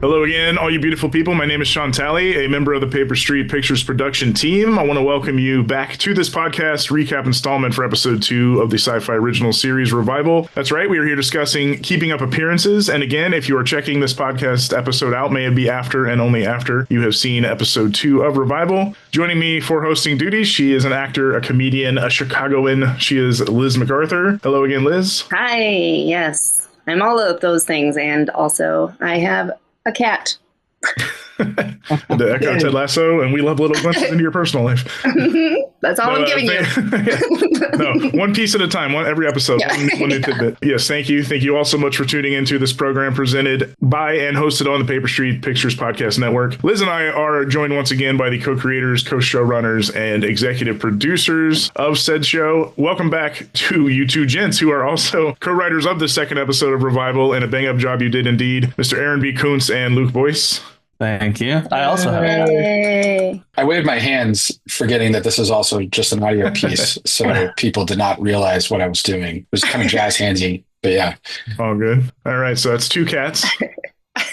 Hello again, all you beautiful people. My name is Shawn Talley, a member of the Paper Street Pictures production team. I want to welcome you back to this podcast recap installment for episode 2 of the sci-fi original series Revival. That's right, we are here discussing Keeping Up Appearances. And again, if you are checking this podcast episode out, may it be after and only after you have seen episode 2 of Revival. Joining me for hosting duties, she is an actor, a comedian, a Chicagoan. She is Liz MacArthur. Hello again, Liz. Hi, yes. I'm all of those things, and also I have a cat. The echo Ted Lasso, and we love little glimpses into your personal life. That's all I'm giving you. No, one piece at a time, every episode, one new tidbit. Yes, thank you. Thank you all so much for tuning into this program presented by and hosted on the Paper Street Pictures Podcast Network. Liz and I are joined once again by the co-creators, co-showrunners, and executive producers of said show. Welcome back to you two gents who are also co-writers of the second episode of Revival, and a bang-up job you did indeed, Mr. Aaron B. Koontz and Luke Boyce. Thank you. I also have. I waved my hands, forgetting that this is also just an audio piece, so people did not realize what I was doing. It was kind of jazz handsy, but yeah. All good. All right, so that's two cats.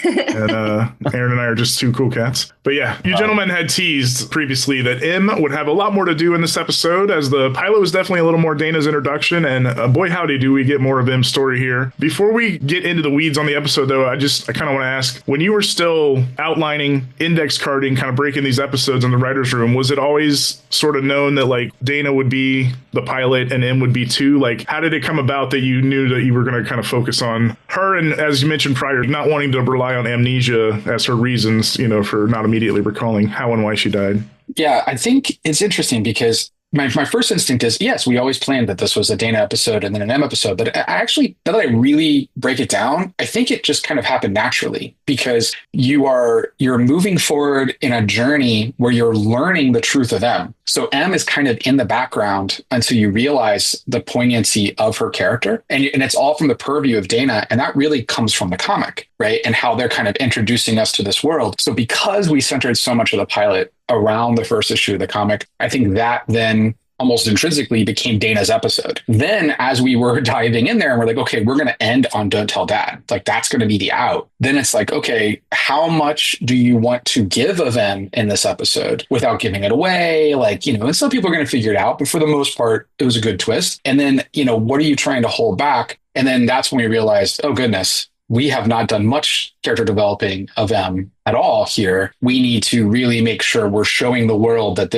And Aaron and I are just two cool cats. But yeah, you gentlemen had teased previously that Em would have a lot more to do in this episode, as the pilot was definitely a little more Dana's introduction, and boy howdy do we get more of Em's story here. Before we get into the weeds on the episode, though, I kind of want to ask, when you were still outlining, index carding, kind of breaking these episodes in the writer's room, was it always sort of known that like Dana would be the pilot and Em would be too? Like, how did it come about that you knew that you were going to kind of focus on her, and as you mentioned prior, not wanting to rely on amnesia as her reasons, for not immediately recalling how and why she died? Yeah, I think it's interesting because my first instinct is, yes, we always planned that this was a Dana episode and then an M episode. But I actually, now that I really break it down, I think it just kind of happened naturally, because you're moving forward in a journey where you're learning the truth of M. So M is kind of in the background until you realize the poignancy of her character. And it's all from the purview of Dana. And that really comes from the comic, right? And how they're kind of introducing us to this world. So because we centered so much of the pilot around the first issue of the comic, I think that then almost intrinsically became Dana's episode. Then as we were diving in there and we're like, okay, we're going to end on Don't Tell Dad. Like, that's going to be the out. Then it's like, okay, how much do you want to give of M in this episode without giving it away? Like, and some people are going to figure it out, but for the most part, it was a good twist. And then, what are you trying to hold back? And then that's when we realized, oh goodness, we have not done much character developing of M at all here. We need to really make sure we're showing the world that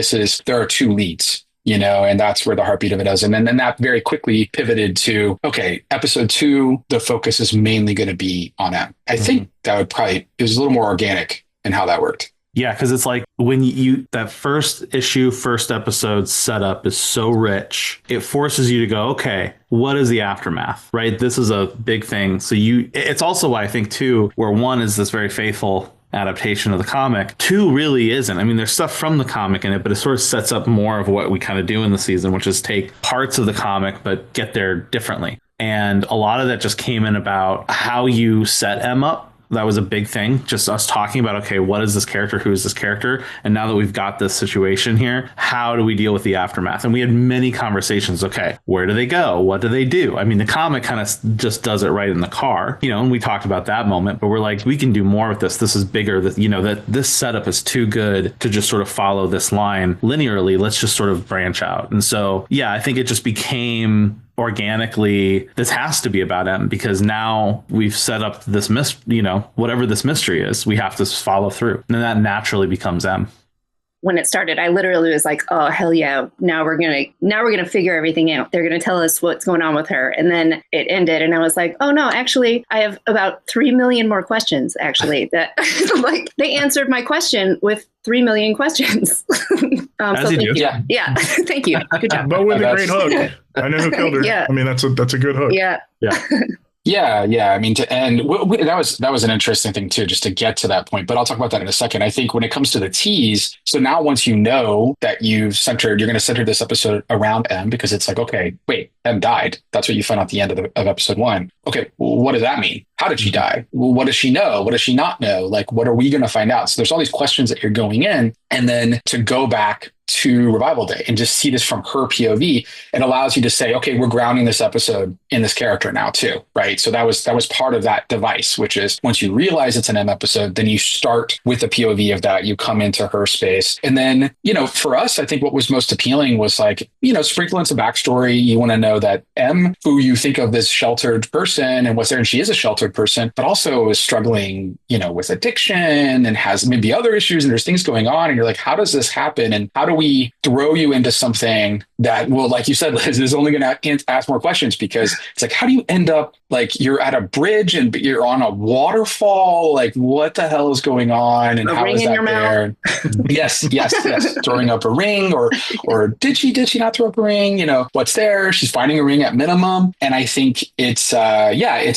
there are two leads. And that's where the heartbeat of it is. And then that very quickly pivoted to, okay, episode 2, the focus is mainly going to be on M. I think that it was a little more organic in how that worked. Yeah, because it's like when that first episode setup is so rich, it forces you to go, okay, what is the aftermath, right? This is a big thing. So it's also why I think 2, where 1 is this very faithful adaptation of the comic, 2 really isn't. I mean, there's stuff from the comic in it, but it sort of sets up more of what we kind of do in the season, which is take parts of the comic, but get there differently. And a lot of that just came in about how you set M up. That was a big thing. Just us talking about, okay, what is this character? Who is this character? And now that we've got this situation here, how do we deal with the aftermath? And we had many conversations. Okay, where do they go? What do they do? I mean, the comic kind of just does it right in the car, and we talked about that moment, but we're like, we can do more with this. This is bigger, that this setup is too good to just sort of follow this line linearly. Let's just sort of branch out. And so, yeah, I think it just became organically, this has to be about M, because now we've set up this whatever this mystery is, we have to follow through, and then that naturally becomes M. When it started, I literally was like, oh, hell yeah. Now we're going to figure everything out. They're going to tell us what's going on with her. And then it ended. And I was like, oh no, actually, I have about 3 million more questions, actually, that like they answered my question with 3 million questions. As you do. Yeah. Yeah. Thank you. Good job. But with a great hook. I know who killed her. Yeah. I mean, that's a good hook. Yeah. Yeah. Yeah. I mean, to end, that was an interesting thing too, just to get to that point. But I'll talk about that in a second. I think when it comes to the tease, so now once you know that you're going to center this episode around M, because it's like, okay, wait, M died. That's what you find out at the end of episode 1. Okay, what does that mean? How did she die? What does she know? What does she not know? Like, what are we going to find out? So there's all these questions that you're going in, and then to go back to Revival Day and just see this from her POV, it allows you to say, okay, we're grounding this episode in this character now too, right? So that was part of that device, which is once you realize it's an M episode, then you start with the POV of that, you come into her space. And then, for us, I think what was most appealing was like, sprinkle in some backstory. You want to know that M, who you think of this sheltered person and what's there, and she is a sheltered person, but also is struggling, with addiction and has maybe other issues, and there's things going on. And you're like, how does this happen? And how do we throw you into something that will, like you said, Liz, is only going to ask more questions? Because it's like, how do you end up like you're at a bridge and you're on a waterfall? Like, what the hell is going on? And how is that there? Yes. Throwing up a ring, or did she not throw up a ring? What's there? She's finding a ring at minimum. And I think it's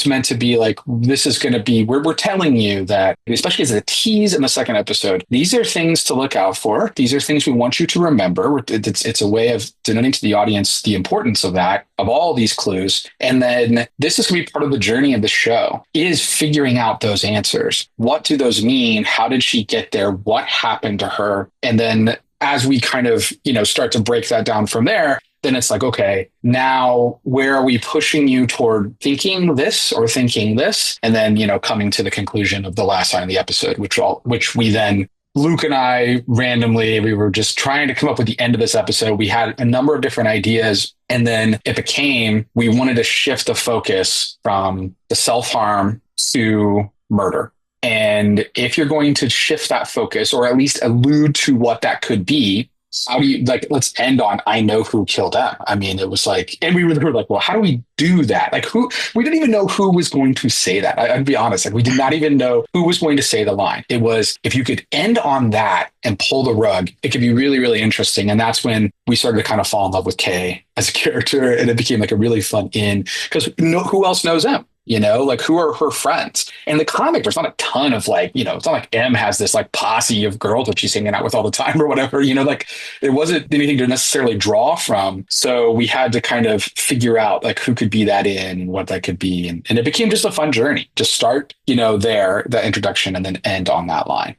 meant to be like, this is going to be, we're telling you that, especially as a tease in the second episode, these are things to look out for. These are things we want you to remember. It's a way of denoting to the audience the importance of that, of all these clues. And then this is going to be part of the journey of the show, is figuring out those answers. What do those mean? How did she get there? What happened to her? And then as we kind of, start to break that down from there, then it's like, okay, now where are we pushing you toward thinking this or thinking this? And then, coming to the conclusion of the last line of the episode, which we then, Luke and I randomly, we were just trying to come up with the end of this episode. We had a number of different ideas. And then it became, we wanted to shift the focus from the self-harm to murder. And if you're going to shift that focus, or at least allude to what that could be, how do you, like, let's end on, I know who killed Em. I mean, it was like, and we were like, well, how do we do that? Like, we didn't even know who was going to say that. I'd be honest. Like, we did not even know who was going to say the line. It was, if you could end on that and pull the rug, it could be really, really interesting. And that's when we started to kind of fall in love with Kay as a character. And it became like a really fun in, because who else knows Em? Like, who are her friends? In the comic, there's not a ton of like, it's not like Em has this like posse of girls that she's hanging out with all the time or whatever, like there wasn't anything to necessarily draw from. So we had to kind of figure out like who could be that in and what that could be. And it became just a fun journey. Just start, there, that introduction, and then end on that line.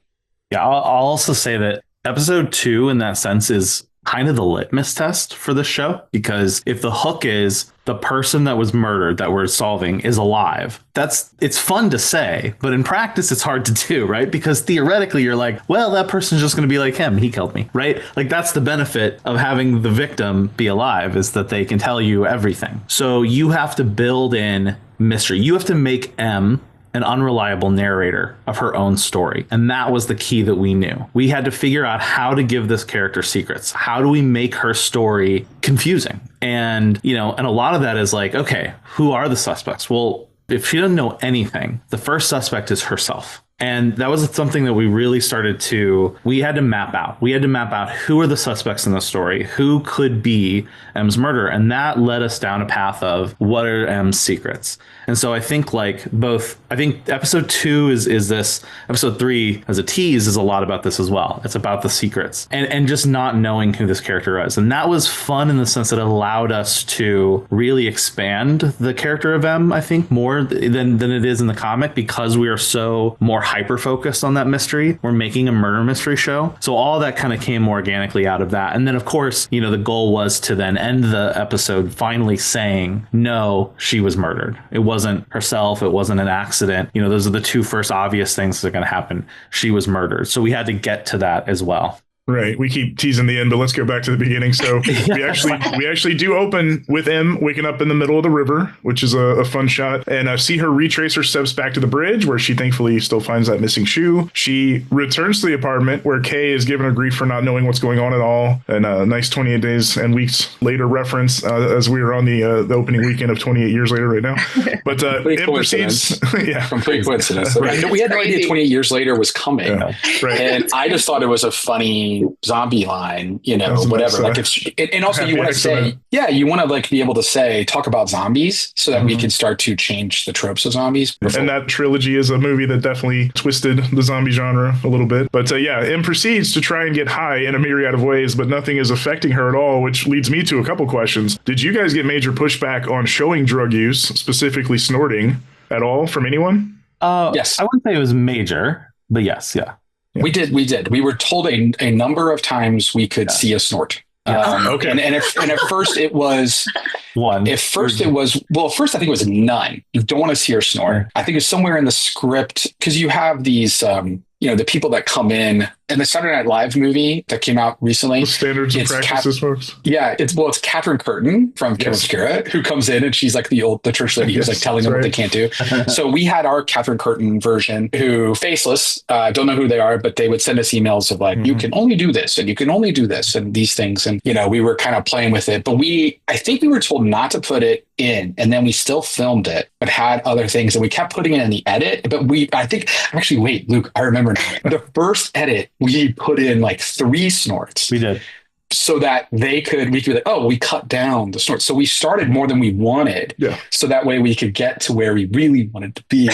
Yeah, I'll also say that episode 2 in that sense is kind of the litmus test for the show, because if the hook is the person that was murdered that we're solving is alive, it's fun to say, but in practice it's hard to do, right? Because theoretically you're like, well, that person's just going to be like him, he killed me, right? Like, that's the benefit of having the victim be alive, is that they can tell you everything. So you have to build in mystery. You have to make Em an unreliable narrator of her own story. And that was the key that we knew. We had to figure out how to give this character secrets. How do we make her story confusing? And, and a lot of that is like, okay, who are the suspects? Well, if she doesn't know anything, the first suspect is herself. And that was something that we really we had to map out. We had to map out who are the suspects in the story, who could be Em's murderer. And that led us down a path of what are Em's secrets. And so I think episode 2 is this. Episode 3 as a tease is a lot about this as well. It's about the secrets and just not knowing who this character is. And that was fun in the sense that it allowed us to really expand the character of Em, I think, more than it is in the comic, because we are so more hyper focused on that mystery. We're making a murder mystery show. So all that kind of came more organically out of that. And then, of course, the goal was to then end the episode finally saying, no, she was murdered. It wasn't herself. It wasn't an accident. Those are the two first obvious things that are going to happen. She was murdered. So we had to get to that as well. Right. We keep teasing the end, but let's go back to the beginning. So we actually do open with Em waking up in the middle of the river, which is a fun shot. And see her retrace her steps back to the bridge, where she thankfully still finds that missing shoe. She returns to the apartment where Kay is giving her grief for not knowing what's going on at all. And a nice 28 days and weeks later reference, as we are on the opening weekend of 28 years later right now. But Em proceeds. Yeah. Complete coincidence. Right. We had no idea 28 years later was coming. Yeah. Right. And I just thought it was a funny zombie line, whatever. Like, and also you want to say, you want to like be able to say, talk about zombies, so that we can start to change the tropes of zombies. And that trilogy is a movie that definitely twisted the zombie genre a little bit. But Em proceeds to try and get high in a myriad of ways, but nothing is affecting her at all, which leads me to a couple questions. Did you guys get major pushback on showing drug use, specifically snorting, at all from anyone? Yes. I wouldn't say it was major, but yes, yeah. We did. We were told a number of times we could see a snort. Okay. And at first it was one. At first it was, well, at first I think it was none. You don't want to see her snort. I think it's somewhere in the script because you have these, the people that come in the Saturday Night Live movie that came out recently. The standards and practices, folks. Yeah, it's Catherine Curtin from Koontz, who comes in and she's like the church lady who's like telling them what they can't do. So we had our Catherine Curtin version who faceless, don't know who they are, but they would send us emails of like, you can only do this and you can only do this and these things. And, we were kind of playing with it, but I think we were told not to put it in and then we still filmed it, but had other things and we kept putting it in the edit. But wait, Luke, I remember now. The first edit, we put in like 3 snorts. We did. So that we could be like, we cut down the snorts. So we started more than we wanted. Yeah. So that way we could get to where we really wanted to be.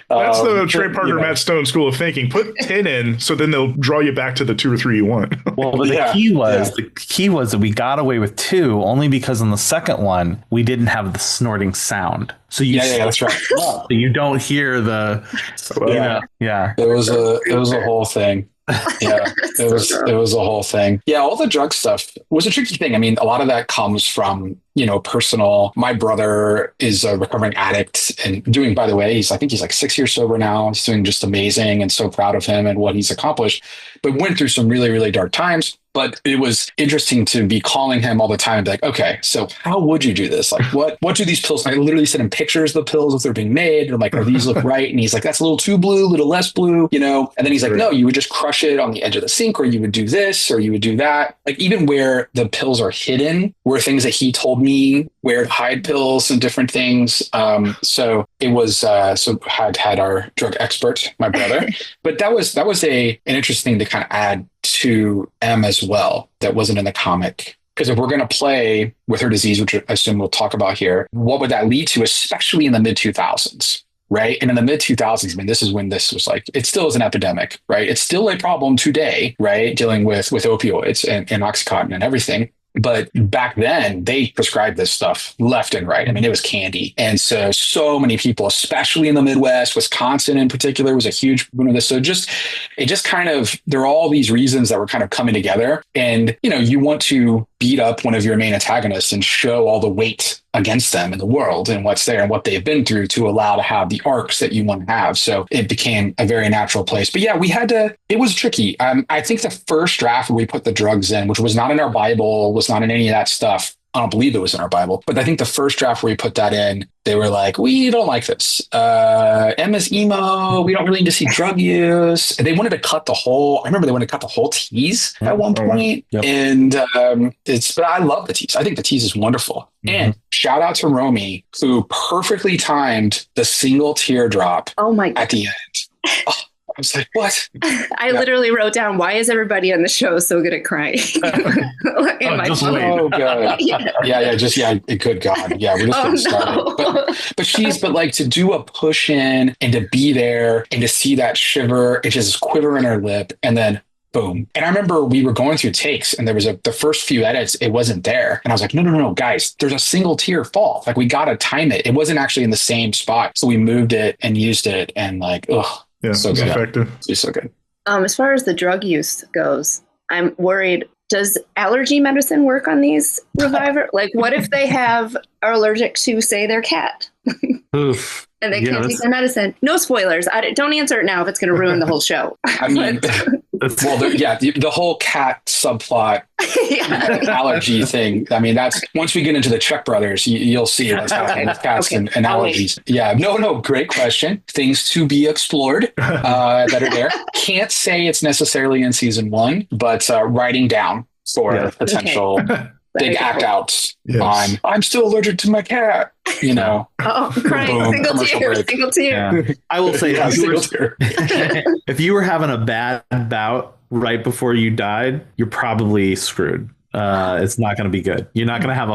That's the Trey Parker, Matt Stone school of thinking. Put 10 in, so then they'll draw you back to the 2 or 3 you want. Well, but the key was that we got away with 2 only because in the second one we didn't have the snorting sound. So that's right. So you don't hear the. It was a whole thing. Yeah, it was a whole thing. Yeah, all the drug stuff was a tricky thing. I mean, a lot of that comes from, personal. My brother is a recovering addict and doing, by the way, I think he's like 6 years sober now. He's doing just amazing and so proud of him and what he's accomplished, but went through some really, really dark times. But it was interesting to be calling him all the time and be like, okay, so how would you do this? Like, what do these pills? I literally sent him pictures of the pills as they're being made. And I'm like, are these look right? And he's like, that's a little too blue, a little less blue, And then he's like, no, you would just crush it on the edge of the sink, or you would do this, or you would do that. Like even where the pills are hidden were things that he told me where to hide pills and different things. So it was, had our drug expert, my brother, but that was an interesting thing to kind of add to Em as well that wasn't in the comic. Because if we're going to play with her disease, which I assume we'll talk about here, what would that lead to, especially in the mid 2000s, right? And in the mid 2000s, I mean, this is when this was like, it still is an epidemic, right? It's still a problem today, right? Dealing with opioids and Oxycontin and everything. But back then they prescribed this stuff left and right. I mean, it was candy. And so many people, especially in the Midwest, Wisconsin in particular was a huge one of this. So it just kind of, there are all these reasons that were kind of coming together. And, you want to beat up one of your main antagonists and show all the weight against them in the world and what's there and what they've been through to allow to have the arcs that you want to have. So it became a very natural place. But yeah, it was tricky. I think the first draft where we put the drugs in, which was not in our Bible, was not in any of that stuff. I don't believe it was in our Bible, but I think the first draft where we put that in, they were like, we don't like this. Emma's emo. We don't really need to see drug use. And they wanted to cut the whole tease at one point. Yep. And but I love the tease. I think the tease is wonderful. Mm-hmm. And shout out to Romy, who perfectly timed the single teardrop at the end. Oh, I was like, what? I literally wrote down, why is everybody on the show so good at crying? Oh, God. Good God. Yeah, we're just getting started. But like to do a push in and to be there and to see that shiver, it just quiver in her lip and then boom. And I remember we were going through takes and there was the first few edits, it wasn't there. And I was like, no, guys, there's a single tear fall. Like we got to time it. It wasn't actually in the same spot. So we moved it and used it and like, yeah, so good. Effective. It's so good. As far as the drug use goes, I'm worried. Does allergy medicine work on these Reviver? Like, what if they are allergic to, say, their cat? Oof. And they can't take their medicine. No spoilers. Don't answer it now if it's going to ruin the whole show. I mean, the whole cat subplot allergy thing. I mean, that's once we get into the Czech brothers, you'll see what's happening with cats and allergies. Yeah, no, great question. Things to be explored that are there. Can't say it's necessarily in season 1, but writing down for potential. Big act outs on I'm still allergic to my cat, crying. Boom, single tear. Yeah. I will say if you were having a bad bout right before you died, you're probably screwed. It's not going to be good. You're not going to have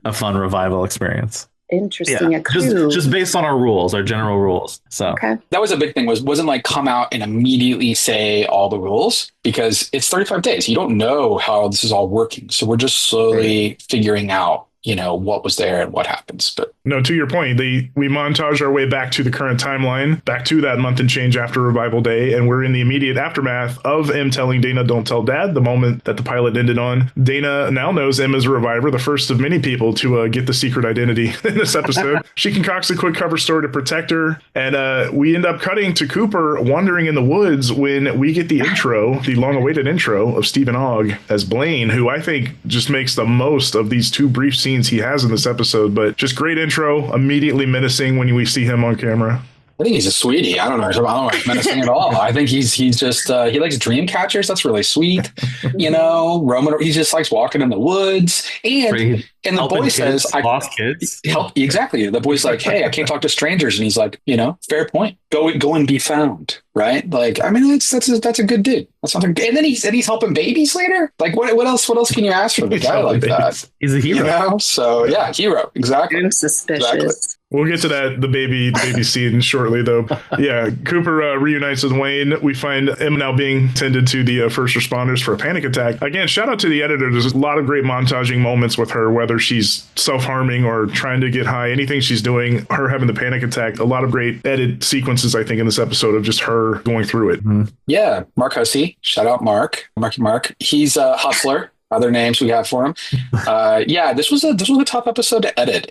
a fun revival experience. Interesting. Yeah, just based on our general rules. So that was a big thing. Wasn't like come out and immediately say all the rules because it's 35 days. You don't know how this is all working. So we're just slowly figuring out, what was there and what happens. But no, to your point, we montage our way back to the current timeline, back to that month and change after Revival Day, and we're in the immediate aftermath of Em telling Dana, "Don't tell Dad," the moment that the pilot ended on. Dana now knows Em is a reviver, the first of many people to get the secret identity in this episode. She concocts a quick cover story to protect her, and we end up cutting to Cooper wandering in the woods when we get the intro, the long-awaited intro of Stephen Ogg as Blaine, who I think just makes the most of these two brief scenes he has in this episode, but just great intro, immediately menacing when we see him on camera. I think he's a sweetie. I don't know if menacing at all. I think he's just he likes dream catchers. That's really sweet. Roman, he just likes walking in the woods. And the boy says, lost kids. Help exactly. The boy's like, "Hey, I can't talk to strangers," and he's like, fair point. Go and be found. Right? Like, I mean, that's a good dude. That's something. And then he's helping babies later. Like, what else can you ask from a guy like that? He's a hero. So yeah, hero. Exactly. I'm suspicious. Exactly. We'll get to the baby scene shortly, though. Yeah, Cooper reunites with Wayne. We find Em now being tended to the first responders for a panic attack. Again, shout out to the editor. There's a lot of great montaging moments with her, whether she's self-harming or trying to get high. Anything she's doing, her having the panic attack. A lot of great edit sequences, I think, in this episode of just her going through it. Mm-hmm. Yeah, Mark Hussey. Shout out Mark. Mark. He's a hustler. Other names we have for him. This was a tough episode to edit.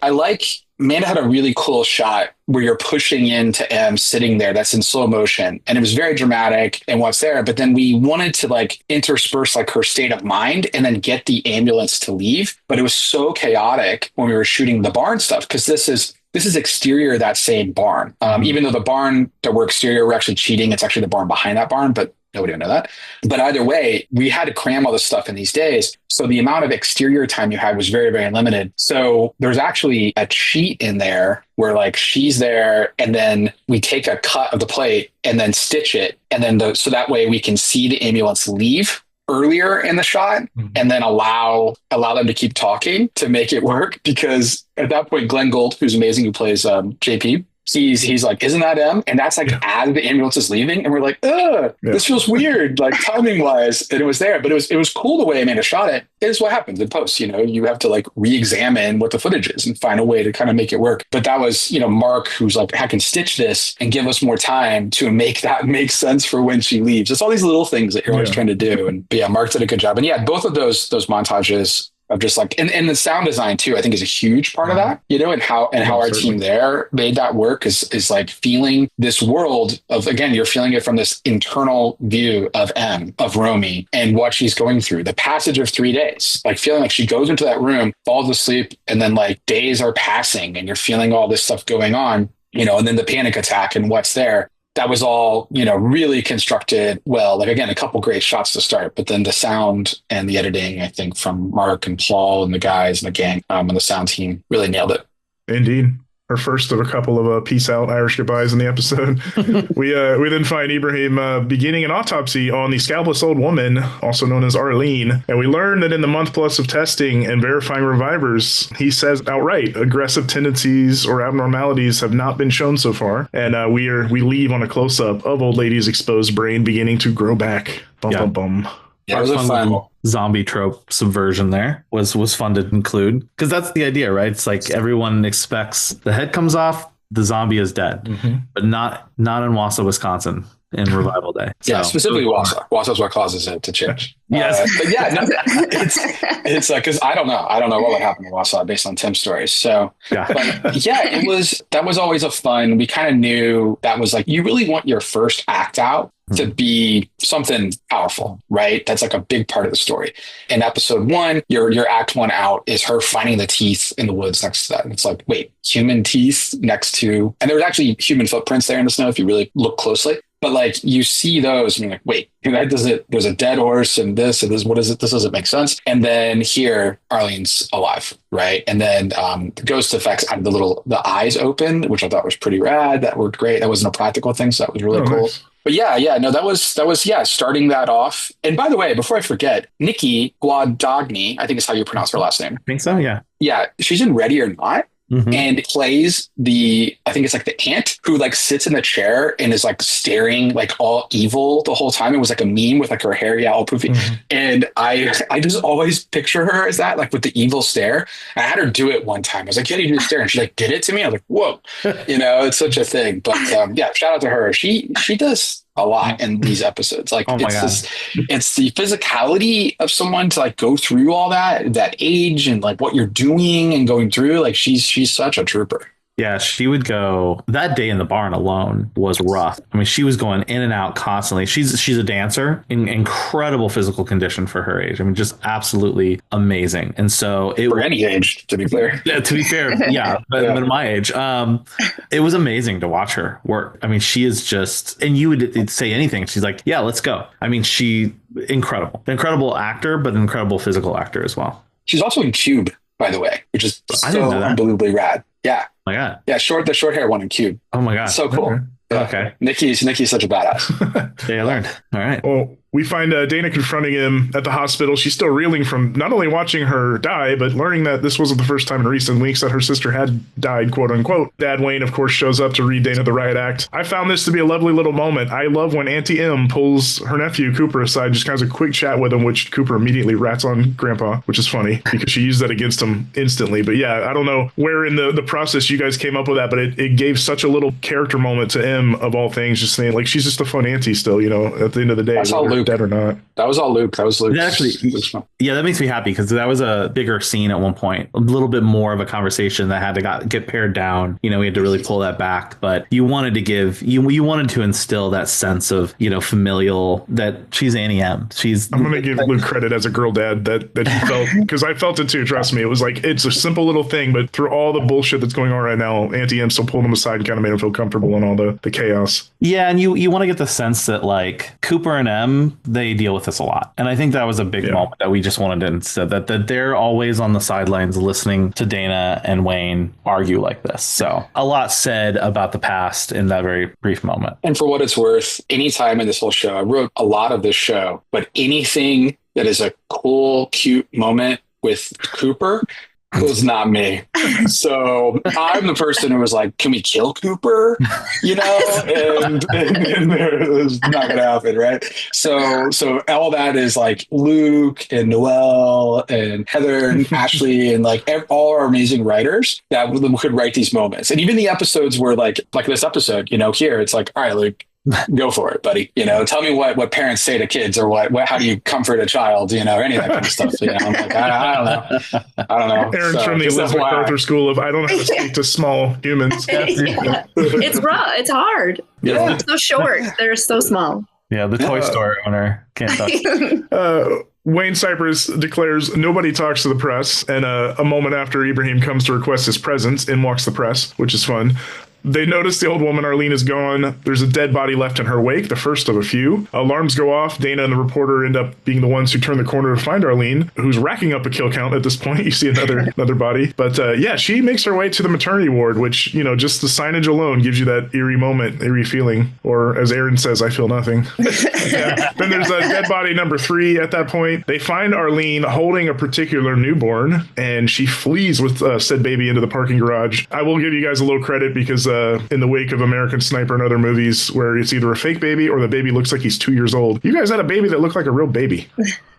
Amanda had a really cool shot where you're pushing into Em sitting there. That's in slow motion. And it was very dramatic and what's there. But then we wanted to intersperse her state of mind and then get the ambulance to leave. But it was so chaotic when we were shooting the barn stuff, because this is exterior of that same barn. Even though the barn that we're exterior, we're actually cheating. It's actually the barn behind that barn, but nobody would know that. But either way, we had to cram all this stuff in these days. So the amount of exterior time you had was very, very limited. So there's actually a cheat in there where she's there and then we take a cut of the plate and then stitch it. And then so that way we can see the ambulance leave earlier in the shot and then allow them to keep talking to make it work. Because at that point, Glenn Gould, who's amazing, who plays JP, he's like, "Isn't that Em?" And that's as the ambulance is leaving. And we're like, this feels weird, timing wise. And it was there, but it was cool the way Amanda shot it. It is what happens in post. You have to re-examine what the footage is and find a way to kind of make it work. But that was, Mark, who's like, "I can stitch this and give us more time to make that make sense for when she leaves." It's all these little things that you're always trying to do. But yeah, Mark did a good job. And yeah, both of those montages of just and the sound design too, I think is a huge part of that, and how our team there made that work is feeling this world of, again, you're feeling it from this internal view of Em, of Romy, and what she's going through, the passage of 3 days, feeling like she goes into that room, falls asleep, and then days are passing and you're feeling all this stuff going on, and then the panic attack and what's there. That was all, really constructed well. Again, a couple great shots to start, but then the sound and the editing, I think, from Mark and Paul and the guys and the gang and the sound team really nailed it. Indeed. Our first of a couple of peace out Irish goodbyes in the episode. We then find Ibrahim beginning an autopsy on the scalpless old woman, also known as Arlene. And we learn that in the month plus of testing and verifying revivers, he says outright, aggressive tendencies or abnormalities have not been shown so far. And we leave on a close-up of old lady's exposed brain beginning to grow back. Bum, bum. Yeah, it was a fun zombie trope subversion there was fun to include, because that's the idea, right? It's everyone expects the head comes off, the zombie is dead, but not in Wausau, Wisconsin in Revival Day. Yeah, so, specifically Wausau. Wausau's what causes it to change. Yes. But yeah, no, it's because I don't know what would happen in Wausau based on Tim's stories. So, but yeah, that was always a fun. We kind of knew that was you really want your first act out to be something powerful, right? That's a big part of the story. In episode 1, your act 1 out is her finding the teeth in the woods next to that. And it's wait, human teeth next to, and there was actually human footprints there in the snow if you really look closely. But you see those and you're wait, there's a dead horse and this, what is it? This doesn't make sense. And then here, Arlene's alive, right? And then the ghost effects had the eyes open, which I thought was pretty rad. That worked great. That wasn't a practical thing, so that was really cool. Nice. But that was starting that off. And by the way, before I forget, Nikki Guadagni, I think is how you pronounce her last name. I think so, yeah. Yeah, she's in Ready or Not. and plays I think it's like the aunt who like sits in the chair and is like staring like all evil the whole time. It was like a meme with like her hair, all poofy. And I just always picture her as that, like with the evil stare. And I had her do it one time. I was like, yeah, you do the stare. And she like did it to me. I was like, whoa, it's such a thing. But yeah, shout out to her. She does a lot in these episodes. Like it's the physicality of someone to like go through all that age and like what you're doing and going through. Like she's such a trooper. Yeah, she would go. That day in the barn alone was rough. I mean, she was going in and out constantly. She's a dancer in incredible physical condition for her age. I mean, just absolutely amazing. And so for any age, to be clear. Yeah, to be fair, yeah, but at my age, it was amazing to watch her work. I mean, she is just, and you would say anything, she's like, yeah, let's go. I mean, incredible actor, but incredible physical actor as well. She's also in Cube, by the way, which is so unbelievably rad. Yeah. Oh my God. Yeah. The short hair one in Cube. Oh my God. So cool. Okay. Yeah. Okay. Nikki's such a badass. Yeah, I learned. All right. Well, we find Dana confronting him at the hospital. She's still reeling from not only watching her die, but learning that this wasn't the first time in recent weeks that her sister had died, quote unquote. Dad Wayne, of course, shows up to read Dana the riot act. I found this to be a lovely little moment. I love when Auntie Em pulls her nephew Cooper aside, just kind of a quick chat with him, which Cooper immediately rats on Grandpa, which is funny because she used that against him instantly. But yeah, I don't know where in the process you guys came up with that, but it gave such a little character moment to Em, of all things, just saying like she's just a fun auntie still, at the end of the day, whether dead or not. That was all Luke. That was Luke. Actually, yeah, that makes me happy because that was a bigger scene at one point, a little bit more of a conversation that had to get pared down. We had to really pull that back, but you wanted to you wanted to instill that sense of, familial, that she's Annie M. I'm going to give Luke credit as a girl dad that he felt, because I felt it too. Trust me. It was like, it's a simple little thing, but through all the bullshit that's going on right now, Auntie M still pulled him aside and kind of made him feel comfortable in all the chaos. Yeah. And you want to get the sense that like Cooper and Em, they deal with this a lot. And I think that was a big moment that we just wanted to instead, that they're always on the sidelines listening to Dana and Wayne argue like this. So a lot said about the past in that very brief moment. And for what it's worth, anytime in this whole show, I wrote a lot of this show, but anything that is a cool, cute moment with Cooper was not me. So I'm the person who was like, can we kill Cooper? And it was not going to happen, right? So all that is like Luke and Noelle and Heather and Ashley and like all our amazing writers that could write these moments. And even the episodes were like this episode, here, it's like, all right, Luke, go for it, buddy. Tell me what parents say to kids, or how do you comfort a child, or any of that kind of stuff. I'm like, I don't know. Aaron's from the Elizabeth Arthur School of I don't know how to speak to small humans. It's raw. It's hard. Yeah. It's so short. They're so small. Yeah, the toy store owner can't talk. Wayne Cypress declares nobody talks to the press, and a moment after Ibrahim comes to request his presence, in walks the press, which is fun. They notice the old woman, Arlene, is gone. There's a dead body left in her wake, the first of a few. Alarms go off. Dana and the reporter end up being the ones who turn the corner to find Arlene, who's racking up a kill count at this point. You see another body. But she makes her way to the maternity ward, which, just the signage alone gives you that eerie moment, eerie feeling. Or as Aaron says, I feel nothing. Then there's a dead body number 3 at that point. They find Arlene holding a particular newborn, and she flees with said baby into the parking garage. I will give you guys a little credit because in the wake of American Sniper and other movies where it's either a fake baby or the baby looks like he's 2 years old, you guys had a baby that looked like a real baby.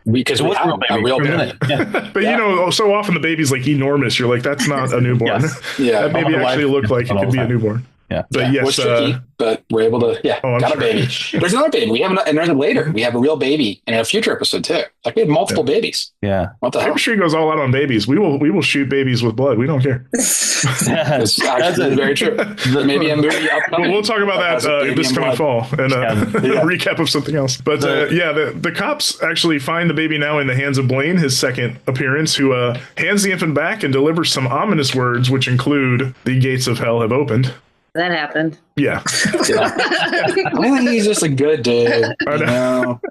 Because we have a real baby. Yeah. But so often the baby's like enormous. You're like, that's not a newborn. Yeah. That baby actually looked like it could be a newborn. Yeah. But yes, was tricky, but we're able to, got a baby. There's another baby. We have another later. We have a real baby in a future episode too. Like we had multiple babies. Yeah. What the hell? I'm sure he goes all out on babies. We will shoot babies with blood. We don't care. That's actually very true. Maybe a movie upcoming. We'll talk about that this coming fall and a recap of something else. But the cops actually find the baby now in the hands of Blaine, his second appearance, who hands the infant back and delivers some ominous words, which include "The gates of hell have opened." That happened. Yeah. I think he's just a good dude. I know.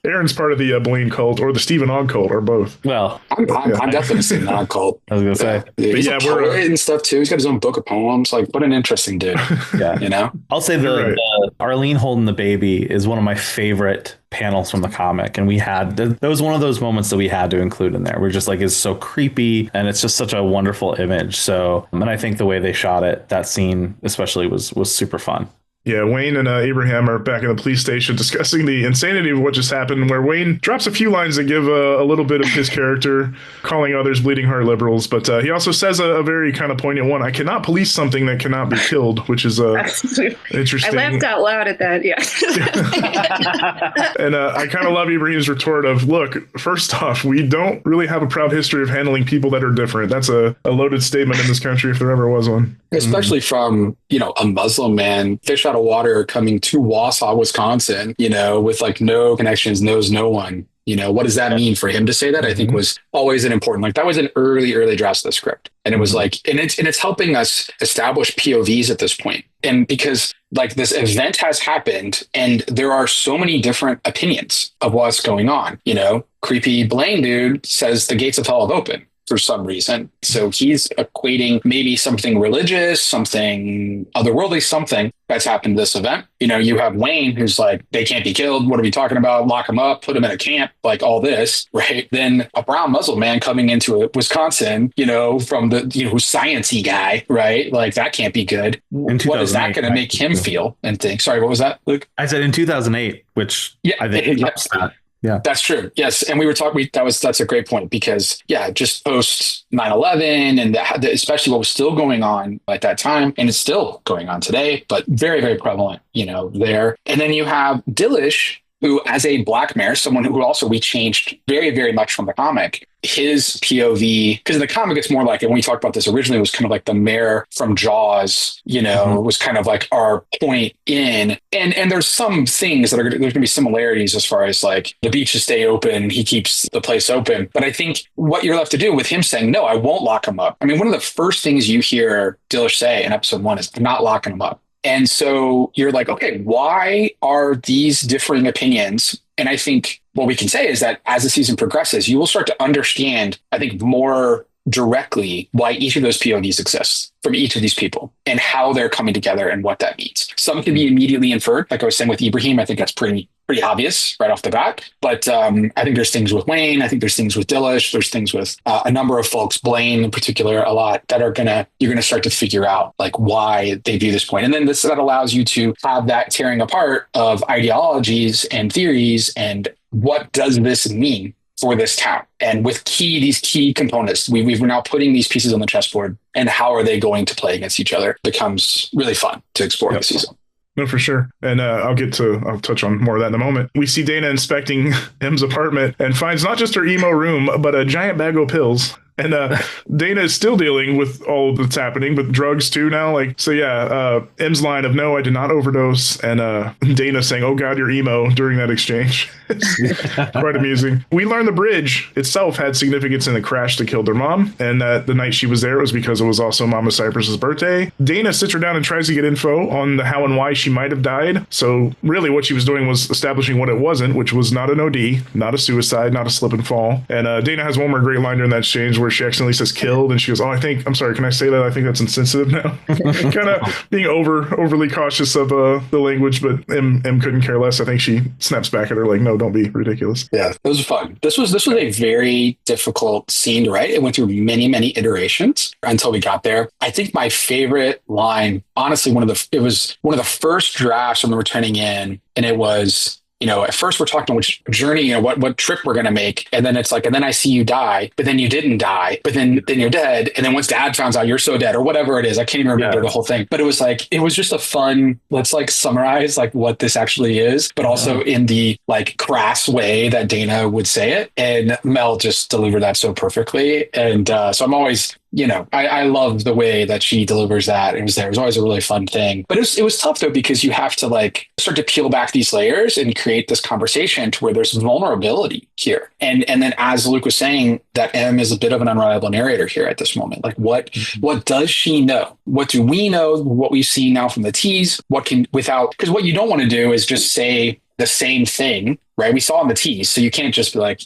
Aaron's part of the Blaine cult or the Stephen Ogg cult or both. Well, I'm definitely Stephen Ogg cult. I was gonna say, he's a poet and stuff too. He's got his own book of poems. Like, what an interesting dude. Yeah, you know. I'll say the Arlene holding the baby is one of my favorite panels from the comic, and that was one of those moments that we had to include in there. We're just like, it's so creepy, and it's just such a wonderful image. So, and I think the way they shot it, that scene especially was super fun. Yeah, Wayne and Abraham are back in the police station discussing the insanity of what just happened, where Wayne drops a few lines that give a little bit of his character, calling others bleeding heart liberals. But he also says a very kind of poignant one. I cannot police something that cannot be killed, which is interesting. I laughed out loud at that, yeah. And I kind of love Ibrahim's retort of, look, first off, we don't really have a proud history of handling people that are different. That's a loaded statement in this country if there ever was one. Especially from, a Muslim man, fish out of water coming to Wausau, Wisconsin, with like no connections, knows no one. What does that mean for him to say that? I think was always an important, like that was an early draft of the script. And it was like, and it's helping us establish POVs at this point. And because like this event has happened and there are so many different opinions of what's going on, creepy Blaine dude says the gates of hell have opened for some reason. So he's equating maybe something religious, something otherworldly, something that's happened to this event. You have Wayne who's like, they can't be killed. What are we talking about? Lock them up, put them in a camp, like all this, right? Then a brown Muslim man coming into Wisconsin, from the, who's sciencey guy, right? Like that can't be good. What is that going to make him feel and think? Sorry, what was that, Luke? I said in 2008, which I think helps that. Yeah, that's true. Yes. And we were talking, that's a great point because just post 9/11 and especially what was still going on at that time. And it's still going on today, but very, very prevalent, there. And then you have Dillish, who as a black mayor, someone who also we changed very, very much from the comic, his POV, because in the comic, it's more like, and when we talked about this originally, it was kind of like the mayor from Jaws, was kind of like our point in. And there's some things that there's going to be similarities as far as like the beaches stay open, he keeps the place open. But I think what you're left to do with him saying, no, I won't lock him up. I mean, one of the first things you hear Dillish say in episode 1 is, I'm not locking him up. And so you're like, okay, why are these differing opinions? And I think what we can say is that as the season progresses, you will start to understand, I think, more directly why each of those POVs exists from each of these people and how they're coming together and what that means. Some can be immediately inferred, like I was saying with Ibrahim. I think that's pretty obvious right off the bat. But I think there's things with Wayne. I think there's things with Dillish. There's things with a number of folks, Blaine in particular, a lot that you're gonna start to figure out like why they view this point. And then that allows you to have that tearing apart of ideologies and theories and what does this mean for this town, and with these key components, we're now putting these pieces on the chessboard, and how are they going to play against each other becomes really fun to explore this season. No, for sure. And I'll touch on more of that in a moment. We see Dana inspecting Em's apartment and finds not just her emo room, but a giant bag of pills. And Dana is still dealing with all that's happening, with drugs too now. Em's line of, no, I did not overdose. And Dana saying, oh God, you're emo during that exchange. Quite amusing. We learn the bridge itself had significance in the crash that killed her mom. And that the night she was there was because it was also Mama Cypress's birthday. Dana sits her down and tries to get info on the how and why she might have died. So really what she was doing was establishing what it wasn't, which was not an OD, not a suicide, not a slip and fall. And Dana has one more great line during that exchange where she accidentally says killed, and she goes, I'm sorry, can I say that? I think that's insensitive now. Kind of being overly cautious of the language, but M couldn't care less. I think she snaps back at her like, no, don't be ridiculous. Yeah, it was fun. This was a very difficult scene to write. It went through many, many iterations until we got there. I think my favorite line, honestly, it was one of the first drafts when we were turning in, and it was, at first we're talking which journey, what trip we're going to make. And then it's like, and then I see you die, but then you didn't die, but then you're dead. And then once dad finds out you're so dead or whatever it is, I can't even remember the whole thing, but it was just a fun, let's like summarize like what this actually is, but also in the like crass way that Dana would say it. And Mel just delivered that so perfectly. And so I'm always, I love the way that she delivers that. It was always a really fun thing, but it was tough though, because you have to like start to peel back these layers and create this conversation to where there's vulnerability here. And then as Luke was saying, that Em is a bit of an unreliable narrator here at this moment. Like what does she know? What do we know? What we've seen now from the tease, because what you don't want to do is just say the same thing, right? We saw in the tease. So you can't just be like,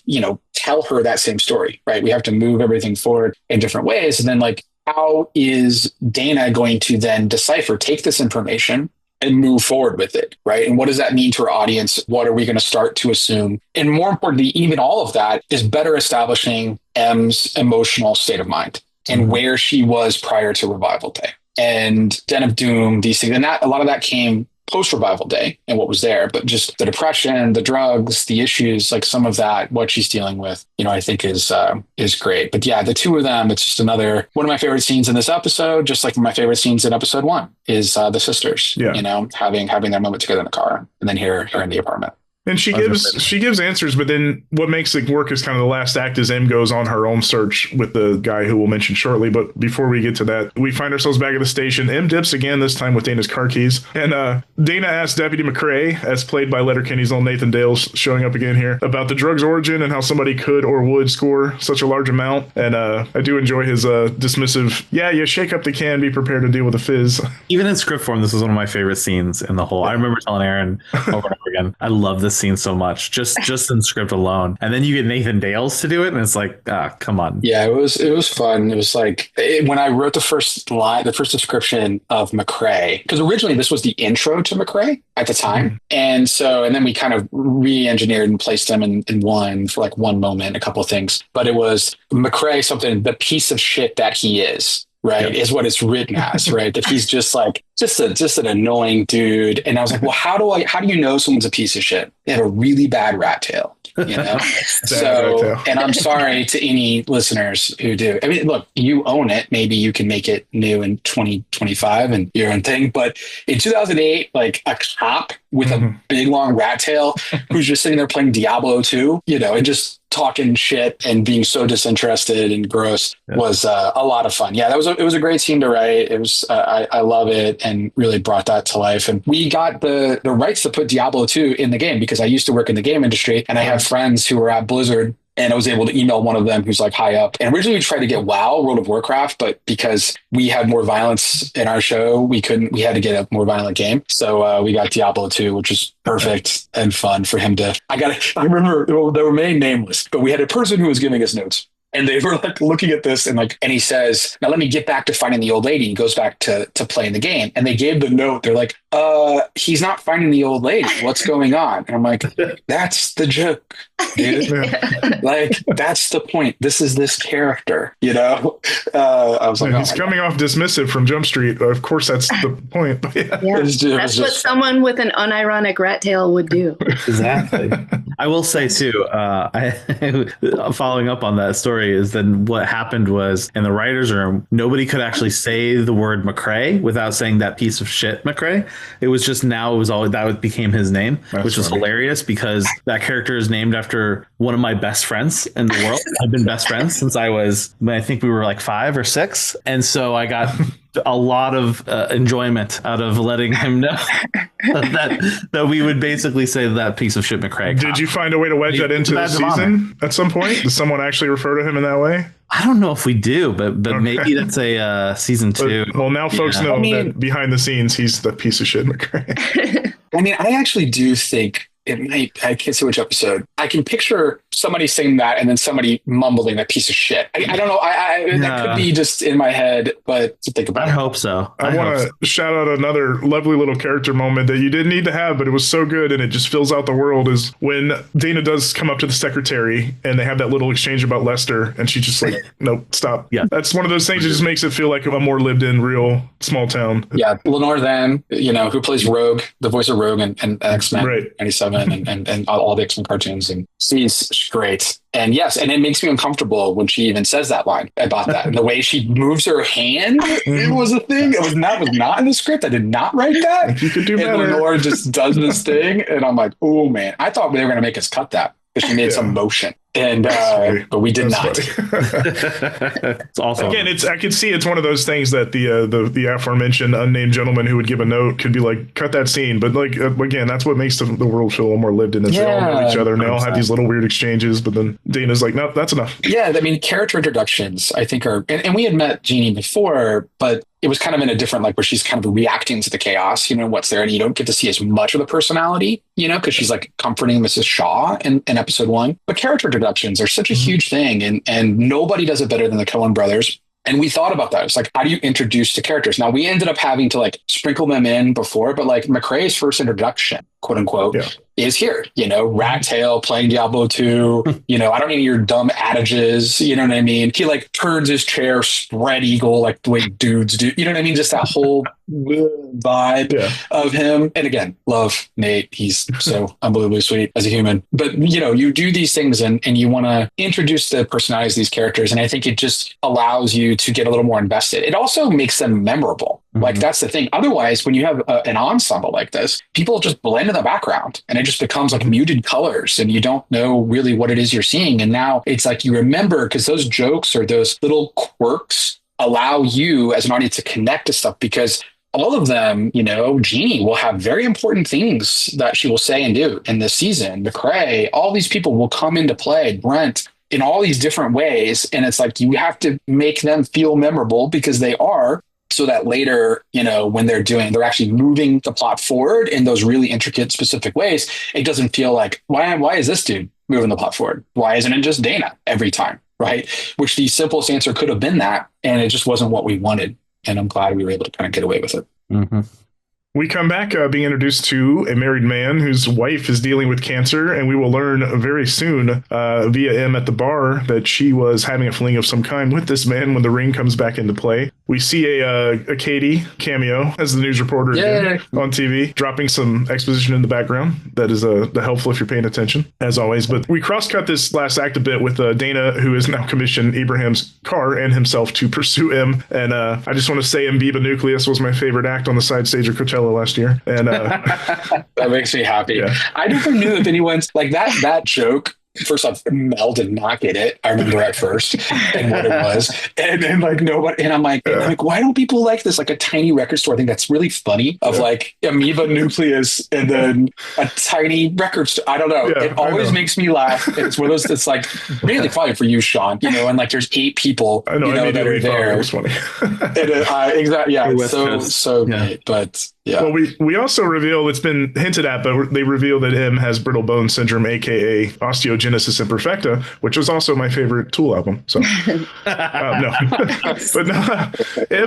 tell her that same story, right? We have to move everything forward in different ways. And then like, how is Dana going to then decipher, take this information and move forward with it, right? And what does that mean to our audience? What are we going to start to assume? And more importantly, even all of that is better establishing Em's emotional state of mind and where she was prior to Revival Day. And Den of Doom, these things, and that a lot of that came post-Revival Day and what was there, but just the depression, the drugs, the issues, like some of that, what she's dealing with, I think is great. But yeah, the two of them, it's just another one of my favorite scenes in this episode, just like my favorite scenes in episode 1 is the sisters, having their moment together in the car and then here in the apartment. And she gives answers, but then what makes it work is kind of the last act as Em goes on her own search with the guy who we'll mention shortly. But before we get to that, we find ourselves back at the station. Em dips again, this time with Dana's car keys. And Dana asks Deputy McCrae, as played by Letterkenny's own Nathan Dale's showing up again here, about the drug's origin and how somebody could or would score such a large amount. And I do enjoy his dismissive, you shake up the can, be prepared to deal with a fizz. Even in script form, this was one of my favorite scenes in the whole. I remember telling Aaron over and over again, I love this scene so much, just in script alone. And then you get Nathan Dales to do it, and it's like, come on. Yeah, it was fun. It was like when I wrote the first line, the first description of McCrae, because originally this was the intro to McCrae at the time. And then we kind of re-engineered and placed him in one for like one moment, a couple of things. But it was McCrae, something, the piece of shit that he is. Right. Is what it's written as, right? That he's just an annoying dude. And I was like, well, how do you know someone's a piece of shit? They have a really bad rat tail, So, and I'm sorry to any listeners who do. I mean, look, you own it. Maybe you can make it new in 2025 and your own thing. But in 2008, like a cop with a big long rat tail who's just sitting there playing Diablo 2, and just talking shit and being so disinterested and gross was a lot of fun. Yeah, it was a great scene to write. It was I love it and really brought that to life. And we got the rights to put Diablo 2 in the game because I used to work in the game industry and I have friends who were at Blizzard. And I was able to email one of them who's like high up. And originally we tried to get WoW, World of Warcraft, but because we had more violence in our show, we had to get a more violent game. So we got Diablo 2, which was perfect and fun for him to, I remember they were made nameless, but we had a person who was giving us notes. And they were like looking at this and he says, now let me get back to finding the old lady. He goes back to playing the game. And they gave the note. They're like, he's not finding the old lady. What's going on? And I'm like, that's the joke, dude. Like, that's the point. This is this character, I was like, he's coming off dismissive from Jump Street. Of course, that's the point. But that's what someone with an unironic rat tail would do. Exactly. I will say too, following up on that story, is then what happened was in the writer's room, nobody could actually say the word McCrae without saying that piece of shit McCrae. It was just that became his name, which was hilarious because that character is named after one of my best friends in the world. I've been best friends since I think we were like 5 or 6. And so I got a lot of enjoyment out of letting him know that we would basically say that piece of shit McCrae. Did you find a way to wedge that into the season at some point? Does someone actually refer to him in that way? I don't know if we do, but maybe that's a season 2. Well, now folks know that behind the scenes, he's the piece of shit McCrae. I actually do think I can't see which episode. I can picture somebody saying that and then somebody mumbling that piece of shit. I don't know. That could be just in my head, but to think about. I hope so. I want to shout out another lovely little character moment that you didn't need to have, but it was so good and it just fills out the world is when Dana does come up to the secretary and they have that little exchange about Lester and she's just like, nope, stop. Yeah. That's one of those things that just makes it feel like a more lived in real small town. Yeah. Lenore then, who plays Rogue, the voice of Rogue and X-Men 97 and all the X-Men cartoons. And she's great. And yes, and it makes me uncomfortable when she even says that line about that. And the way she moves her hand, it was a thing. It was not in the script. I did not write that. You could do better. And Lenore just does this thing. And I'm like, oh man, I thought they were going to make us cut that because she made some motion. And but we did not. It's awesome. Again, I could see it's one of those things that the aforementioned unnamed gentleman who would give a note could be like, cut that scene. But like again, that's what makes the world feel a little more lived in. Is they all know each other and they all have these little weird exchanges. But then Dana's like, nope, that's enough. Yeah, I mean, character introductions, I think are, and we had met Jeannie before, but it was kind of in a different, like where she's kind of reacting to the chaos, what's there. And you don't get to see as much of the personality, because she's like comforting Mrs. Shaw in episode 1. But character introductions are such a huge thing. And nobody does it better than the Coen brothers. And we thought about that. It's like, how do you introduce the characters? Now, we ended up having to like sprinkle them in before, but like McCrae's first introduction, quote unquote, is here, Rat Tail playing Diablo 2, I don't need your dumb adages, you know what I mean? He like turns his chair spread eagle, like the way dudes do, you know what I mean? Just that whole vibe of him. And again, love Nate. He's so unbelievably sweet as a human. But, you do these things and you want to introduce the personalities of these characters. And I think it just allows you to get a little more invested. It also makes them memorable. Like that's the thing. Otherwise, when you have an ensemble like this, people just blend in the background and it just becomes like muted colors and you don't know really what it is you're seeing. And now it's like you remember because those jokes or those little quirks allow you as an audience to connect to stuff because all of them, Jeannie will have very important things that she will say and do in this season. McCrae, all these people will come into play, Brent, in all these different ways. And it's like you have to make them feel memorable because they are. So that later, when they're actually moving the plot forward in those really intricate, specific ways, it doesn't feel like, why is this dude moving the plot forward? Why isn't it just Dana every time? Right. Which the simplest answer could have been that. And it just wasn't what we wanted. And I'm glad we were able to kind of get away with it. Mm-hmm. We come back being introduced to a married man whose wife is dealing with cancer, and we will learn very soon via Em at the bar that she was having a fling of some kind with this man when the ring comes back into play. We see a Katie cameo as the news reporter again on TV, dropping some exposition in the background. That is helpful if you're paying attention, as always. But we cross-cut this last act a bit with Dana, who has now commissioned Abraham's car and himself to pursue Em. And I just want to say Amoeba Nucleus was my favorite act on the side stage of Coachella last year, and that makes me happy. Yeah. I never knew if anyone's like that joke. First off, Mel did not get it. I remember at first and what it was. And then like nobody, and I'm like, why don't people like this? Like a tiny record store. I think that's really funny of like Amoeba Nucleus and then a tiny record store. I don't know. It always makes me laugh. It's one of those, it's like really funny for you, Shawn, and like there's 8 people, I know, that are there. It was funny. Exactly. Yeah. So great. But yeah. Well, we also reveal, it's been hinted at, but they reveal that Em has brittle bone syndrome, aka osteogenesis imperfecta, which was also my favorite Tool album. So no, but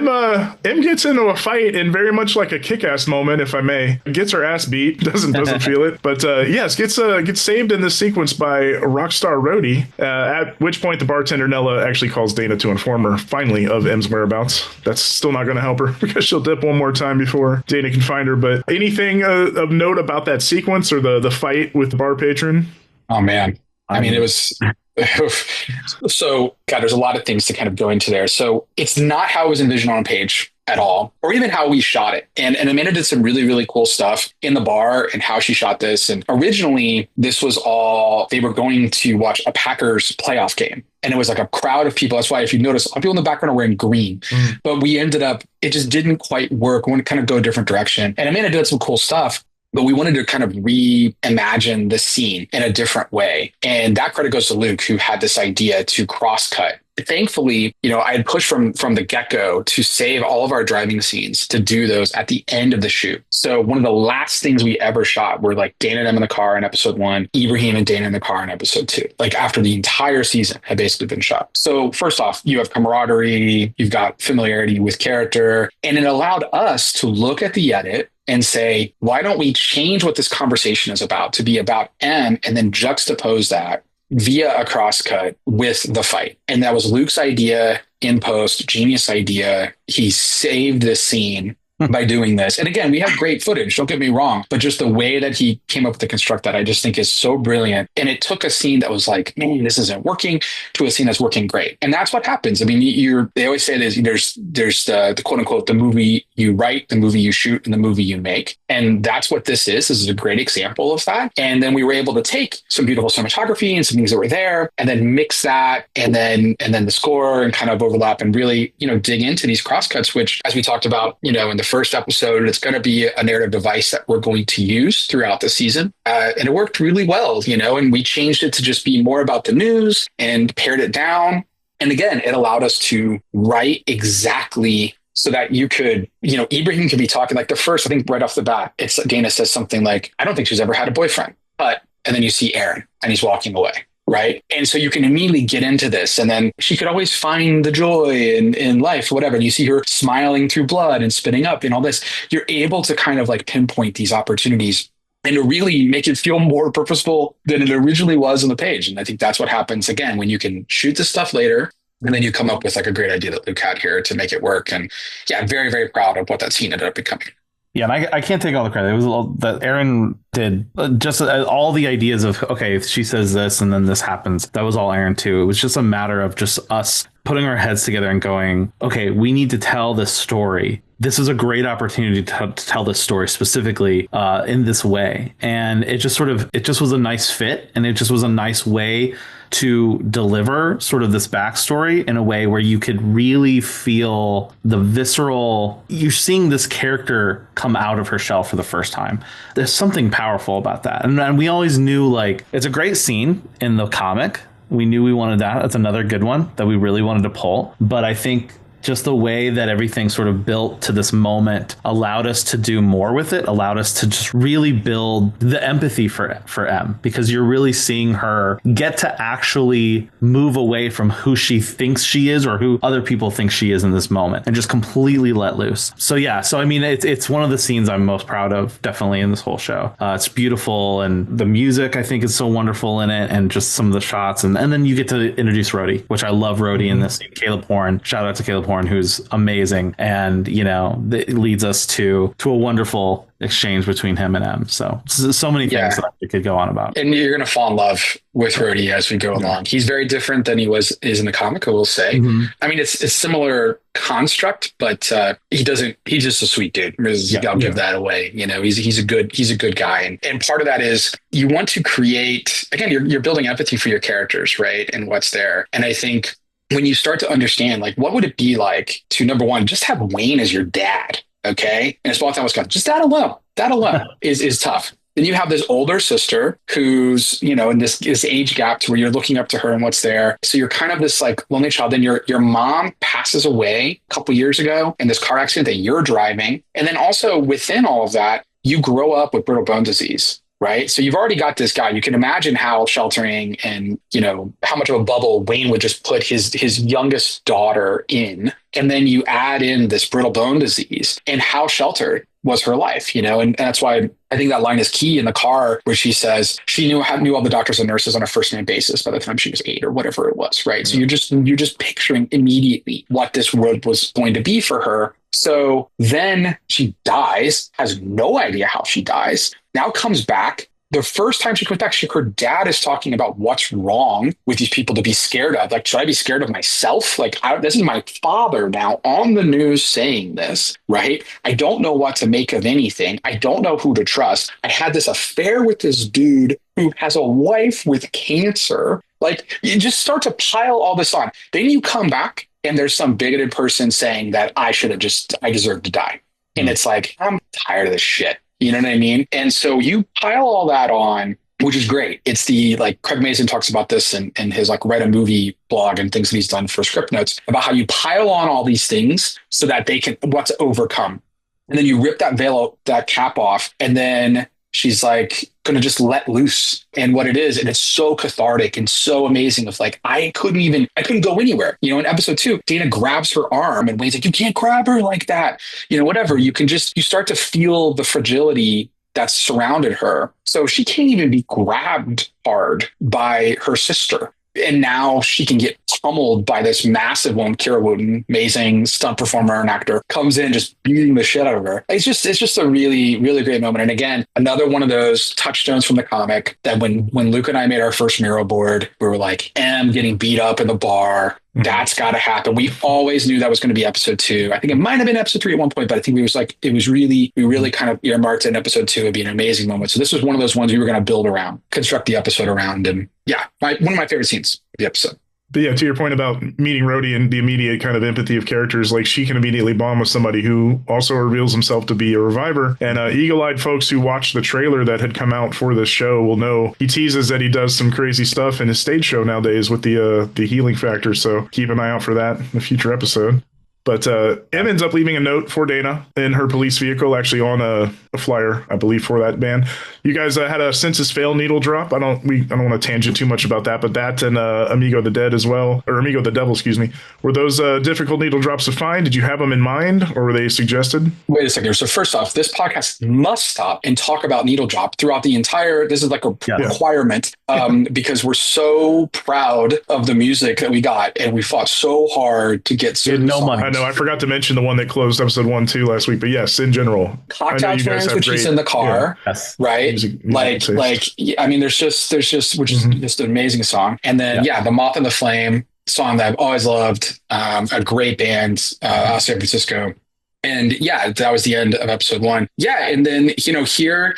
no, Em gets into a fight in very much like a Kick-Ass moment, if I may. Gets her ass beat, doesn't feel it, but yes, gets saved in this sequence by Rockstar Rhodey. At which point the bartender Nella actually calls Dana to inform her finally of Em's whereabouts. That's still not going to help her because she'll dip one more time before Dana can find her. But anything of note about that sequence or the fight with the bar patron? Oh man, I mean, it was so God. There's a lot of things to kind of go into there. So it's not how it was envisioned on page at all, or even how we shot it. And Amanda did some really, really cool stuff in the bar and how she shot this. And originally, this was all they were going to watch a Packers playoff game. And it was like a crowd of people. That's why if you notice, a lot of people in the background are wearing green. But we ended up, it just didn't quite work. We wanted to kind of go a different direction. And Amanda did some cool stuff. But we wanted to kind of reimagine the scene in a different way. And that credit goes to Luke, who had this idea to cross-cut. Thankfully, I had pushed from the get-go to save all of our driving scenes to do those at the end of the shoot. So one of the last things we ever shot were like Dana and them in the car in episode 1, Ibrahim and Dana in the car in episode 2, like after the entire season had basically been shot. So first off, you have camaraderie, you've got familiarity with character, and it allowed us to look at the edit and say, why don't we change what this conversation is about to be about Em and then juxtapose that via a crosscut with the fight. And that was Luke's idea in post, genius idea. He saved this scene by doing this. And again, we have great footage, don't get me wrong, but just the way that he came up with to construct that, I just think is so brilliant. And it took a scene that was like, man, this isn't working, to a scene that's working great. And that's what happens. I mean, they always say there's the quote unquote, the movie you write, the movie you shoot, and the movie you make. And that's what this is. This is a great example of that. And then we were able to take some beautiful cinematography and some things that were there and then mix that and then the score and kind of overlap and really, dig into these crosscuts, which, as we talked about, in the first episode, it's going to be a narrative device that we're going to use throughout the season. And it worked really well, and we changed it to just be more about the news and pared it down. And again, it allowed us to write exactly so that you could, Ibrahim could be talking like the first, I think right off the bat, Dana says something like, I don't think she's ever had a boyfriend, and then you see Aaron and he's walking away. Right. And so you can immediately get into this. And then she could always find the joy in life, whatever. And you see her smiling through blood and spinning up and all this. You're able to kind of like pinpoint these opportunities and to really make it feel more purposeful than it originally was on the page. And I think that's what happens again when you can shoot this stuff later. And then you come up with like a great idea that Luke had here to make it work. And yeah, I'm very, very proud of what that scene ended up becoming. Yeah, and I can't take all the credit. It was all that Aaron did. Just all the ideas of, okay, if she says this and then this happens, that was all Aaron too. It was just a matter of just us putting our heads together and going, okay, we need to tell this story. This is a great opportunity to tell this story specifically in this way. And it just was a nice fit. And it just was a nice way to deliver sort of this backstory in a way where you could really feel the visceral, you're seeing this character come out of her shell for the first time. There's something powerful about that. And we always knew, like, it's a great scene in the comic. We knew we wanted that. That's another good one that we really wanted to pull. But I think just the way that everything sort of built to this moment allowed us to do more with it, allowed us to just really build the empathy for Em, because you're really seeing her get to actually move away from who she thinks she is or who other people think she is in this moment and just completely let loose. So yeah, I mean, it's one of the scenes I'm most proud of, definitely, in this whole show. It's beautiful, and the music I think is so wonderful in it, and just some of the shots, and then you get to introduce Rhodey, which I love Rhodey in this scene. Caleb Horn, shout out to Caleb Horn, who's amazing, and it leads us to a wonderful exchange between him and Em. So many things that I could go on about. And you're going to fall in love with Rhodey as we go along. He's very different than he is in the comic, I will say. Mm-hmm. I mean, it's a similar construct, but he's just a sweet dude. I'll give that away. He's a good guy. And part of that is you want to create, again, you're building empathy for your characters, right? And what's there. And I think when you start to understand, like, what would it be like to, number one, just have Wayne as your dad, okay? In a small town, Wisconsin, just that alone is tough. Then you have this older sister who's, in this age gap to where you're looking up to her and what's there. So you're kind of this like lonely child. Then your mom passes away a couple years ago in this car accident that you're driving. And then also within all of that, you grow up with brittle bone disease. Right. So you've already got this guy. You can imagine how sheltering and, how much of a bubble Wayne would just put his youngest daughter in. And then you add in this brittle bone disease and how sheltered was her life, and that's why I think that line is key in the car where she says she knew all the doctors and nurses on a first name basis by the time she was 8 or whatever it was. Right. So you're just picturing immediately what this world was going to be for her. So then she dies, has no idea how she dies, now comes back. The first time she comes back, her dad is talking about what's wrong with these people to be scared of. Like, should I be scared of myself? Like, this is my father now on the news saying this, right? I don't know what to make of anything. I don't know who to trust. I had this affair with this dude who has a wife with cancer. Like, you just start to pile all this on. Then you come back and there's some bigoted person saying that I deserve to die. And it's like, I'm tired of this shit. You know what I mean? And so you pile all that on, which is great. It's Craig Mazin talks about this in his write a movie blog and things that he's done for script notes about how you pile on all these things so that they can what's overcome. And then you rip that veil, that cap off, and then she's like going to just let loose and what it is. And it's so cathartic and so amazing of I couldn't go anywhere. In episode 2, Dana grabs her arm and Wayne's like, you can't grab her like that. Whatever. You start to feel the fragility that's surrounded her. So she can't even be grabbed hard by her sister. And now she can get pummeled by this massive one, Kira Wooten, amazing stunt performer and actor, comes in just beating the shit out of her. It's just a really, really great moment. And again, another one of those touchstones from the comic that when Luke and I made our first mural board, we were like, Em getting beat up in the bar. That's got to happen. We always knew that was going to be episode 2. I think it might have been episode 3 at one point, but I think we really kind of earmarked in episode 2 would be an amazing moment. So this was one of those ones we were going to build around, construct the episode around. And yeah, one of my favorite scenes of the episode. But yeah, to your point about meeting Rhodey and the immediate kind of empathy of characters, like she can immediately bond with somebody who also reveals himself to be a reviver. And eagle-eyed folks who watched the trailer that had come out for this show will know he teases that he does some crazy stuff in his stage show nowadays with the healing factor. So keep an eye out for that in a future episode. But Em ends up leaving a note for Dana in her police vehicle, actually on a flyer, I believe, for that band. You guys had a Census Fail needle drop. I don't want to tangent too much about that, but that and Amigo the Dead as well, or Amigo the Devil, excuse me. Were those difficult needle drops to find? Did you have them in mind, or were they suggested? Wait a second. So first off, this podcast must stop and talk about needle drop throughout the entire. This is like a requirement because we're so proud of the music that we got, and we fought so hard to get certain songs. I know. I forgot to mention the one that closed episode 1 too last week, but yes, in general, Cocktail Twins, which is in the car, right? I mean, there's just which is just an amazing song, and then The Moth and the Flame song that I've always loved, a great band out of San Francisco. And that was the end of episode 1. Yeah. And then, here,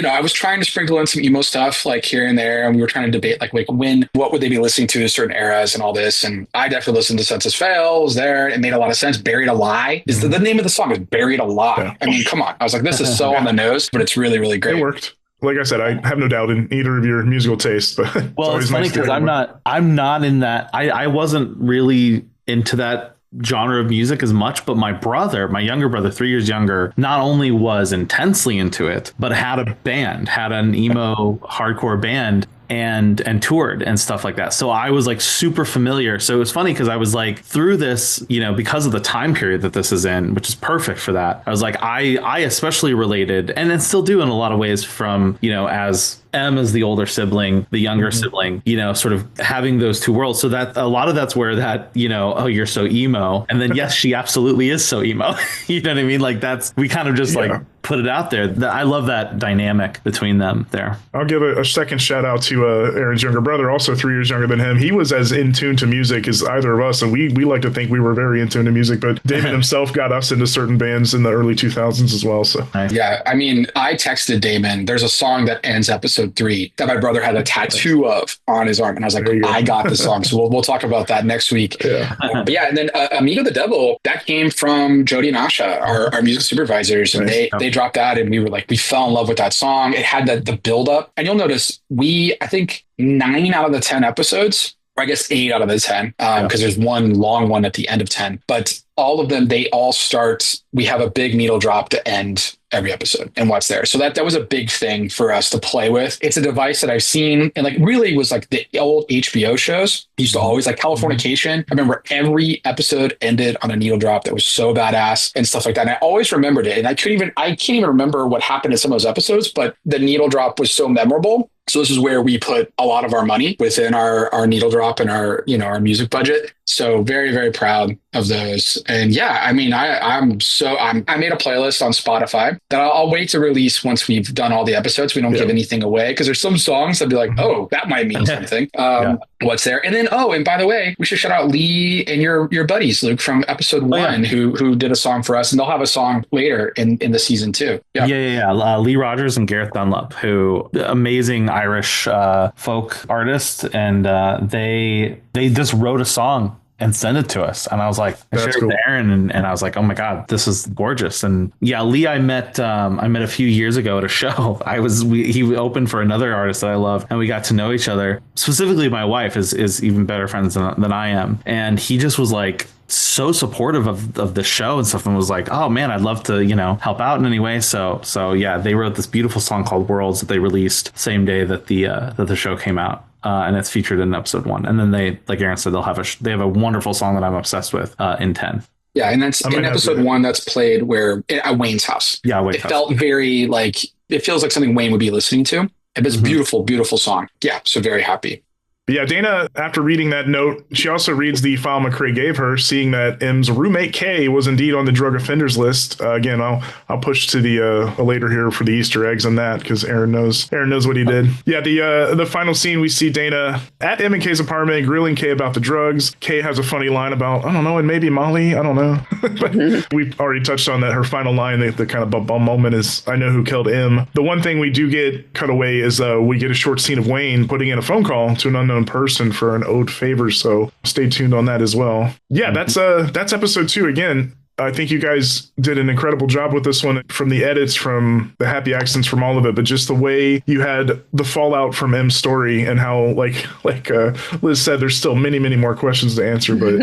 I was trying to sprinkle in some emo stuff like here and there. And we were trying to debate like what would they be listening to in certain eras and all this. And I definitely listened to Census Fail. Was there. It made a lot of sense. Buried a Lie is the name of the song is Buried a Lie. Yeah. I mean, come on. I was like, this is so on the nose, but it's really, really great. It worked. Like I said, I have no doubt in either of your musical tastes, but it's funny because I'm not in that. I wasn't really into that genre of music as much, but my younger brother, 3 years younger, not only was intensely into it, but had an emo hardcore band and toured and stuff like that. So I was like super familiar. So it was funny because I was like through this, because of the time period that this is in, which is perfect for that. I was like, I especially related, and then still do in a lot of ways from, as Em is the older sibling, the younger sibling, sort of having those two worlds. So that a lot of that's where that, oh, you're so emo. And then, yes, she absolutely is so emo. You know what I mean? Like we kind of just like put it out there. I love that dynamic between them there. I'll give a second shout out to Aaron's younger brother, also 3 years younger than him. He was as in tune to music as either of us. And we like to think we were very in tune to music, but David himself got us into certain bands in the early 2000s as well. So yeah, I mean, I texted Damon, there's a song that ends episode 3 that my brother had a tattoo of on his arm. And I was like, I got the song. So we'll talk about that next week. Yeah. And then Amigo the Devil, that came from Jody and Asha, our music supervisors. And they dropped that. And we fell in love with that song. It had the build up. And you'll notice I think 9 out of the 10 episodes, or I guess 8 out of the 10, because there's one long one at the end of 10, but all of them, they all start, we have a big needle drop to end every episode and what's there. So that was a big thing for us to play with. It's a device that I've seen and really was like the old HBO shows used to always like Californication. I remember every episode ended on a needle drop that was so badass and stuff like that. And I always remembered it. And I can't even remember what happened in some of those episodes, but the needle drop was so memorable. So this is where we put a lot of our money within our needle drop and our music budget. So very, very proud of those. And I mean, I made a playlist on Spotify that I'll wait to release once we've done all the episodes. We don't give anything away because there's some songs that'd be like, oh, that might mean something. What's there? And then, and by the way, we should shout out Lee and your buddies, Luke, from episode 1 who did a song for us, and they'll have a song later in the season too. Lee Rogers and Gareth Dunlop, who amazing Irish folk artists, and they just wrote a song and send it to us. And I was like, I shared it with Aaron, and I was like, oh my God, this is gorgeous. And Lee, I met a few years ago at a show. He opened for another artist that I love, and we got to know each other. Specifically, my wife is even better friends than I am. And he just was like so supportive of the show and stuff, and was like, oh man, I'd love to, help out in any way. So they wrote this beautiful song called Worlds that they released same day that the show came out. And it's featured in episode 1. And then they, like Aaron said, they have a wonderful song that I'm obsessed with in 10. Yeah, and that's in episode 1 that's played at Wayne's house. Yeah, Wayne's house. Felt very it feels like something Wayne would be listening to. And it's a beautiful, beautiful song. Yeah, so very happy. But yeah, Dana, after reading that note, she also reads the file McCrae gave her, seeing that Em's roommate Kay was indeed on the drug offenders list. Again, I'll push to the later here for the Easter eggs on that, because Aaron knows what he did. Yeah, the final scene, we see Dana at Em and Kay's apartment grilling Kay about the drugs. Kay has a funny line about, I don't know, and maybe Molly, I don't know. But we've already touched on that. Her final line, the kind of bum moment is, I know who killed Em. The one thing we do get cut away is we get a short scene of Wayne putting in a phone call to an unknown person for an owed favor. So stay tuned on that as well. Yeah, that's episode 2. Again, I think you guys did an incredible job with this one, from the edits, from the happy accents, from all of it, but just the way you had the fallout from Em's story, and how, like Liz said, there's still many, many more questions to answer, but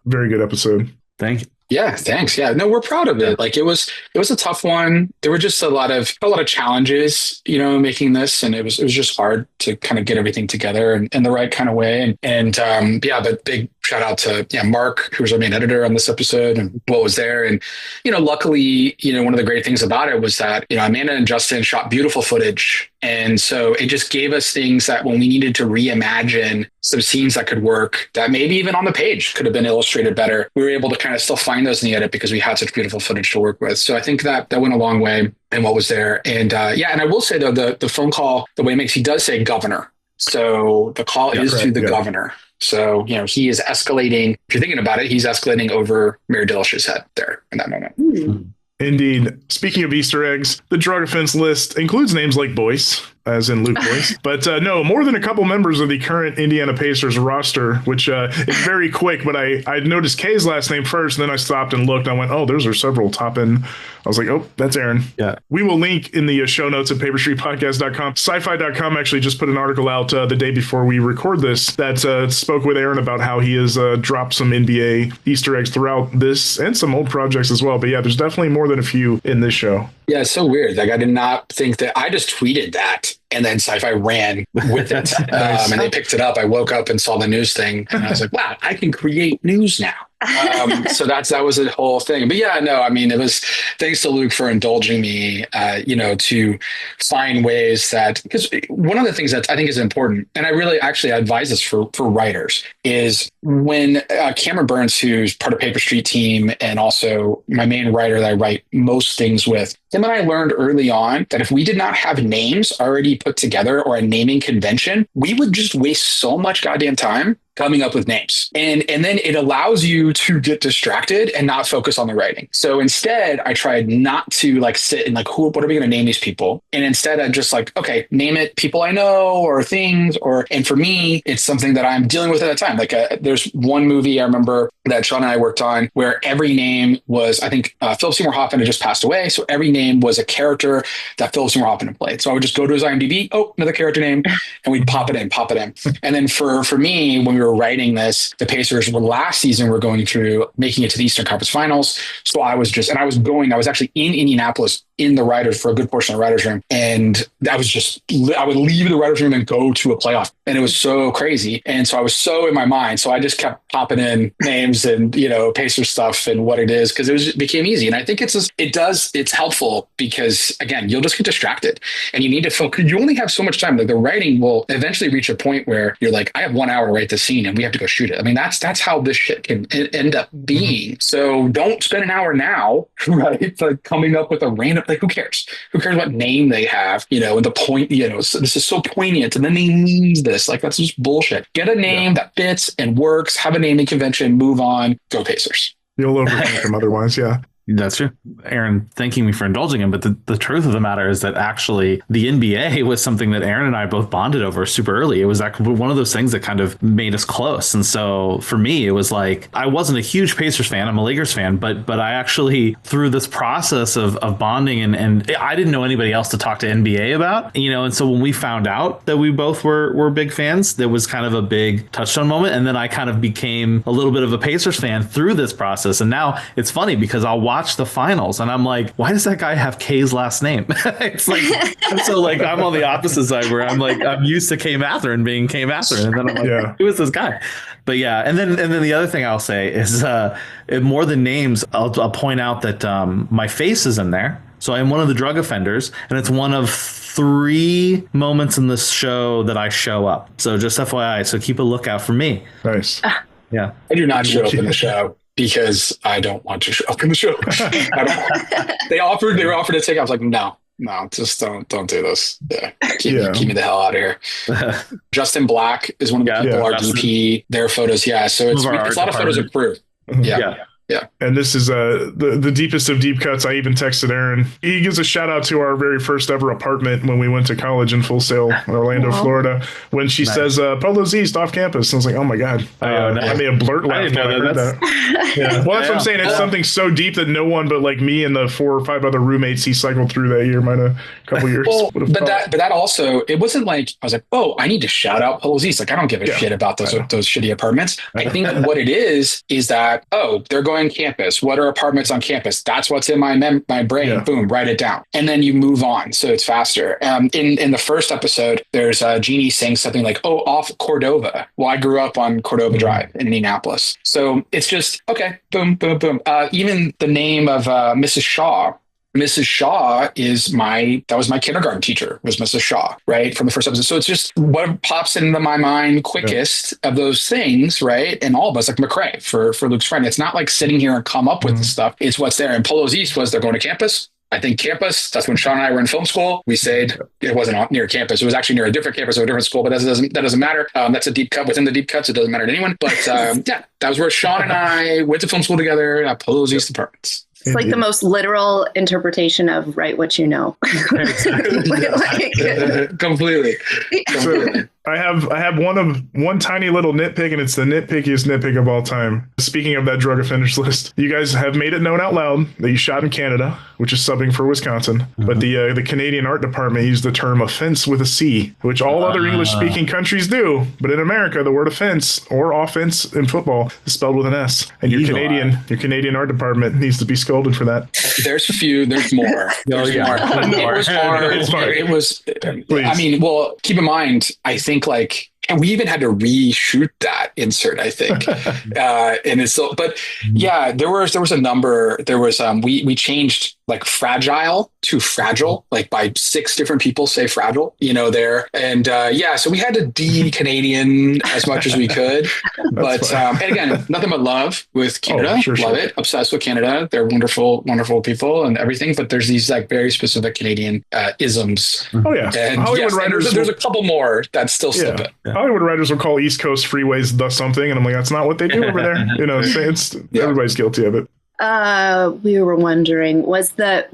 very good episode. Thank you. Yeah, thanks. Yeah, no, we're proud of it. Like, it was a tough one. There were just a lot of challenges, making this, and it was just hard to kind of get everything together in the right kind of way. And but big shout out to Mark, who was our main editor on this episode, and what was there. And luckily, one of the great things about it was that Amanda and Justin shot beautiful footage, and so it just gave us things that when we needed to reimagine some scenes that could work, that maybe even on the page could have been illustrated better, we were able to kind of still find those in the edit because we had such beautiful footage to work with. So I think that went a long way in what was there. And and I will say, though, the phone call, the way it makes, he does say governor. So the call is to the governor. So, he is escalating. If you're thinking about it, he's escalating over Mayor Dillish's head there in that moment. Mm. Indeed. Speaking of Easter eggs, the drug offense list includes names like Boyce, as in Luke Boyce. But no, more than a couple members of the current Indiana Pacers roster, which is very quick. But I noticed Kay's last name first, and then I stopped and looked. I went, oh, those are several top end. I was like, oh, that's Aaron. Yeah. We will link in the show notes at paperstreetpodcast.com. Sci-fi.com actually just put an article out the day before we record this that spoke with Aaron about how he has dropped some NBA Easter eggs throughout this and some old projects as well. But yeah, there's definitely more than a few in this show. Yeah, it's so weird. Like, I did not think that. I just tweeted that, and then Sci-Fi ran with it. And they picked it up. I woke up and saw the news thing, and I was like, wow, I can create news now. So that was a whole thing. But yeah, no, I mean, it was, thanks to Luke for indulging me, to find ways that, because one of the things that I think is important, and I really actually advise this for writers, is when Cameron Burns, who's part of Paper Street team and also my main writer that I write most things with, him and I learned early on that if we did not have names already put together or a naming convention, we would just waste so much goddamn time coming up with names. And then it allows you to get distracted and not focus on the writing. So instead, I tried not to sit and what are we going to name these people? And instead I just okay, name it people I know or things, and for me, it's something that I'm dealing with at the time. There's one movie I remember that Shawn and I worked on where every name was, I think Philip Seymour Hoffman had just passed away. So every name was a character that Philip Seymour Hoffman had played. So I would just go to his IMDb, another character name, and we'd pop it in. And then for me, when we were writing this, the Pacers last season were going through making it to the Eastern Conference Finals. So I was actually in Indianapolis in the writers for a good portion of the writers room. And I would leave the writers room and go to a playoff. And it was so crazy. And so I was so in my mind. So I just kept popping in names and, Pacer stuff and what it is, because it became easy. And I think it's helpful because, again, you'll just get distracted and you need to focus. You only have so much time. The writing will eventually reach a point where you're like, I have 1 hour to write this scene and we have to go shoot it. I mean, that's how this shit can end up being. So don't spend an hour now, right? Coming up with a random, who cares? Who cares what name they have, and the point, so this is so poignant and then they need this. That's just bullshit. Get a name that fits and works, have a naming convention, move on, go Pacers. You'll overthink them otherwise, yeah. That's true. Aaron thanking me for indulging him. But the truth of the matter is that actually the NBA was something that Aaron and I both bonded over super early. It was actually one of those things that kind of made us close. And so for me, it was I wasn't a huge Pacers fan. I'm a Lakers fan. But I actually, through this process of bonding and I didn't know anybody else to talk to NBA about, and so when we found out that we both were big fans, there was kind of a big touchstone moment. And then I kind of became a little bit of a Pacers fan through this process. And now it's funny because I'll watch the finals and I'm like, why does that guy have K's last name? It's so I'm on the opposite side where I'm used to K Matherin being K Matherin, and then I'm like, who is this guy? But yeah, and then the other thing I'll say is more than names, I'll point out that my face is in there. So I'm one of the drug offenders, and it's one of 3 moments in this show that I show up. So just FYI. So keep a lookout for me. Nice. Yeah. I do not show up in the show because I don't want to show up in the show. They were offered to take. I was like, no, just don't do this. Yeah. Keep me the hell out of here. Justin Black is one of the people, our DP, their photos. Yeah. So it's a lot of photos of crew. Yeah. And this is the deepest of deep cuts. I even texted Aaron. He gives a shout out to our very first ever apartment when we went to college in Full Sail, Orlando, Florida. When she says Polo's East off campus, I was like, oh my god! I made a blurt laugh when I heard that. Yeah. Well, that's what I'm saying. It's something so deep that no one but like me and the 4 or 5 other roommates he cycled through that year might have a couple years. Well, but that also, it wasn't like I was like, oh, I need to shout out Polo's East. Like I don't give a shit about those shitty apartments. I think what it is that they're going campus. What are apartments on campus? That's what's in my brain. Yeah. Boom, write it down, and then you move on. So it's faster. In the first episode, there's Jeannie saying something like, "Oh, off Cordova." Well, I grew up on Cordova Drive in Indianapolis, so it's just okay. Boom, boom, boom. Even the name of Mrs. Shaw. Mrs. Shaw that was my kindergarten teacher, was Mrs. Shaw, right? From the first episode. So it's just what pops into my mind quickest of those things, right? And all of us, like McCrae for Luke's friend. It's not like sitting here and come up with the stuff. It's what's there. And Polo's East was they're going to campus. I think campus, that's when Shawn and I were in film school. We said it wasn't near campus. It was actually near a different campus or a different school, but that doesn't matter. That's a deep cut within the deep cuts. It doesn't matter to anyone. But that was where Shawn and I went to film school together at Polo's East Apartments. It's like the most literal interpretation of write what you know. Completely. So I have one tiny little nitpick, and it's the nitpickiest nitpick of all time. Speaking of that drug offenders list, you guys have made it known out loud that you shot in Canada, which is subbing for Wisconsin. But the Canadian art department used the term offense with a C, which all other English-speaking countries do. But in America, the word offense or offense in football is spelled with an S. And your Canadian art department needs to be scolded for that. There's more. There's more. It was hard. It was. I mean, well, keep in mind, I think and we even had to reshoot that insert, I think. And it's so, but yeah, there was a number. There was we changed like fragile to fragile, like by 6 different people say fragile, there. And so we had to de-Canadian as much as we could. But and again, nothing but love with Canada. Love it. Obsessed with Canada. They're wonderful, wonderful people and everything. But there's these like very specific Canadian isms. Oh yeah. And Hollywood writers. There's a couple more that still slip it. Yeah. Hollywood writers will call East Coast freeways the something, and I'm like, that's not what they do over there. Everybody's guilty of it. We were wondering, at the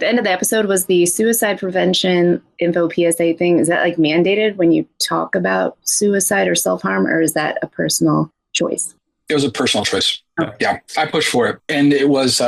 end of the episode, was the suicide prevention info PSA thing, is that like mandated when you talk about suicide or self-harm, or is that a personal choice? It was a personal choice. Oh. Yeah, I pushed for it, and it was.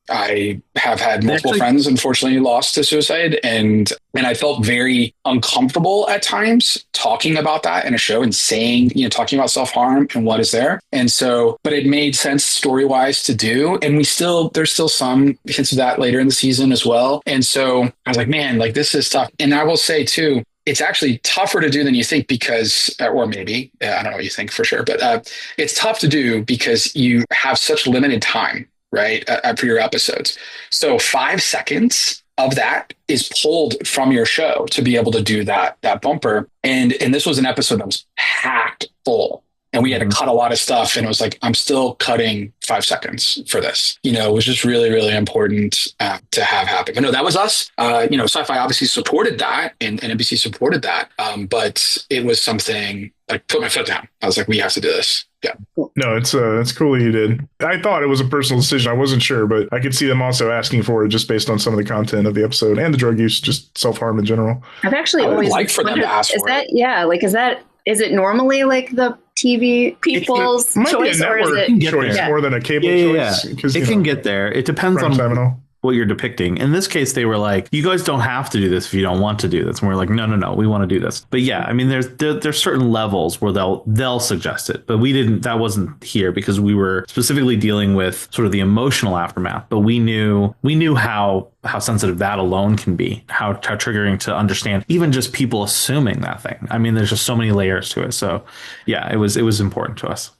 I have had multiple friends, unfortunately, lost to suicide, and I felt very uncomfortable at times talking about that in a show and saying, talking about self-harm and what is there. And so, but it made sense story-wise to do. And there's still some hints of that later in the season as well. And so I was like, man, like this is tough. And I will say too, it's actually tougher to do than you think because, or maybe, I don't know what you think for sure, but it's tough to do because you have such limited time. Right, for your episodes. So 5 seconds of that is pulled from your show to be able to do that bumper. And this was an episode that was packed full. And we had to cut a lot of stuff. And it was like, I'm still cutting 5 seconds for this. It was just really, really important to have happen. But no, that was us. Sci-Fi obviously supported that and NBC supported that. But it was something I put my foot down. I was like, we have to do this. Yeah. No, it's cool that you did. I thought it was a personal decision. I wasn't sure, but I could see them also asking for it just based on some of the content of the episode and the drug use, just self-harm in general. I've actually always like for them to ask for it. Yeah, like is it normally like the TV people's choice, or is it choice more than a cable choice? Yeah. It can get there. It depends on what you're depicting. In this case, they were like, you guys don't have to do this if you don't want to do this. And we're like, no, we want to do this. But yeah, I mean, there's certain levels where they'll suggest it, but that wasn't here because we were specifically dealing with sort of the emotional aftermath. But we knew how sensitive that alone can be, how triggering to understand even just people assuming that thing. I mean, there's just so many layers to it. So yeah, it was important to us.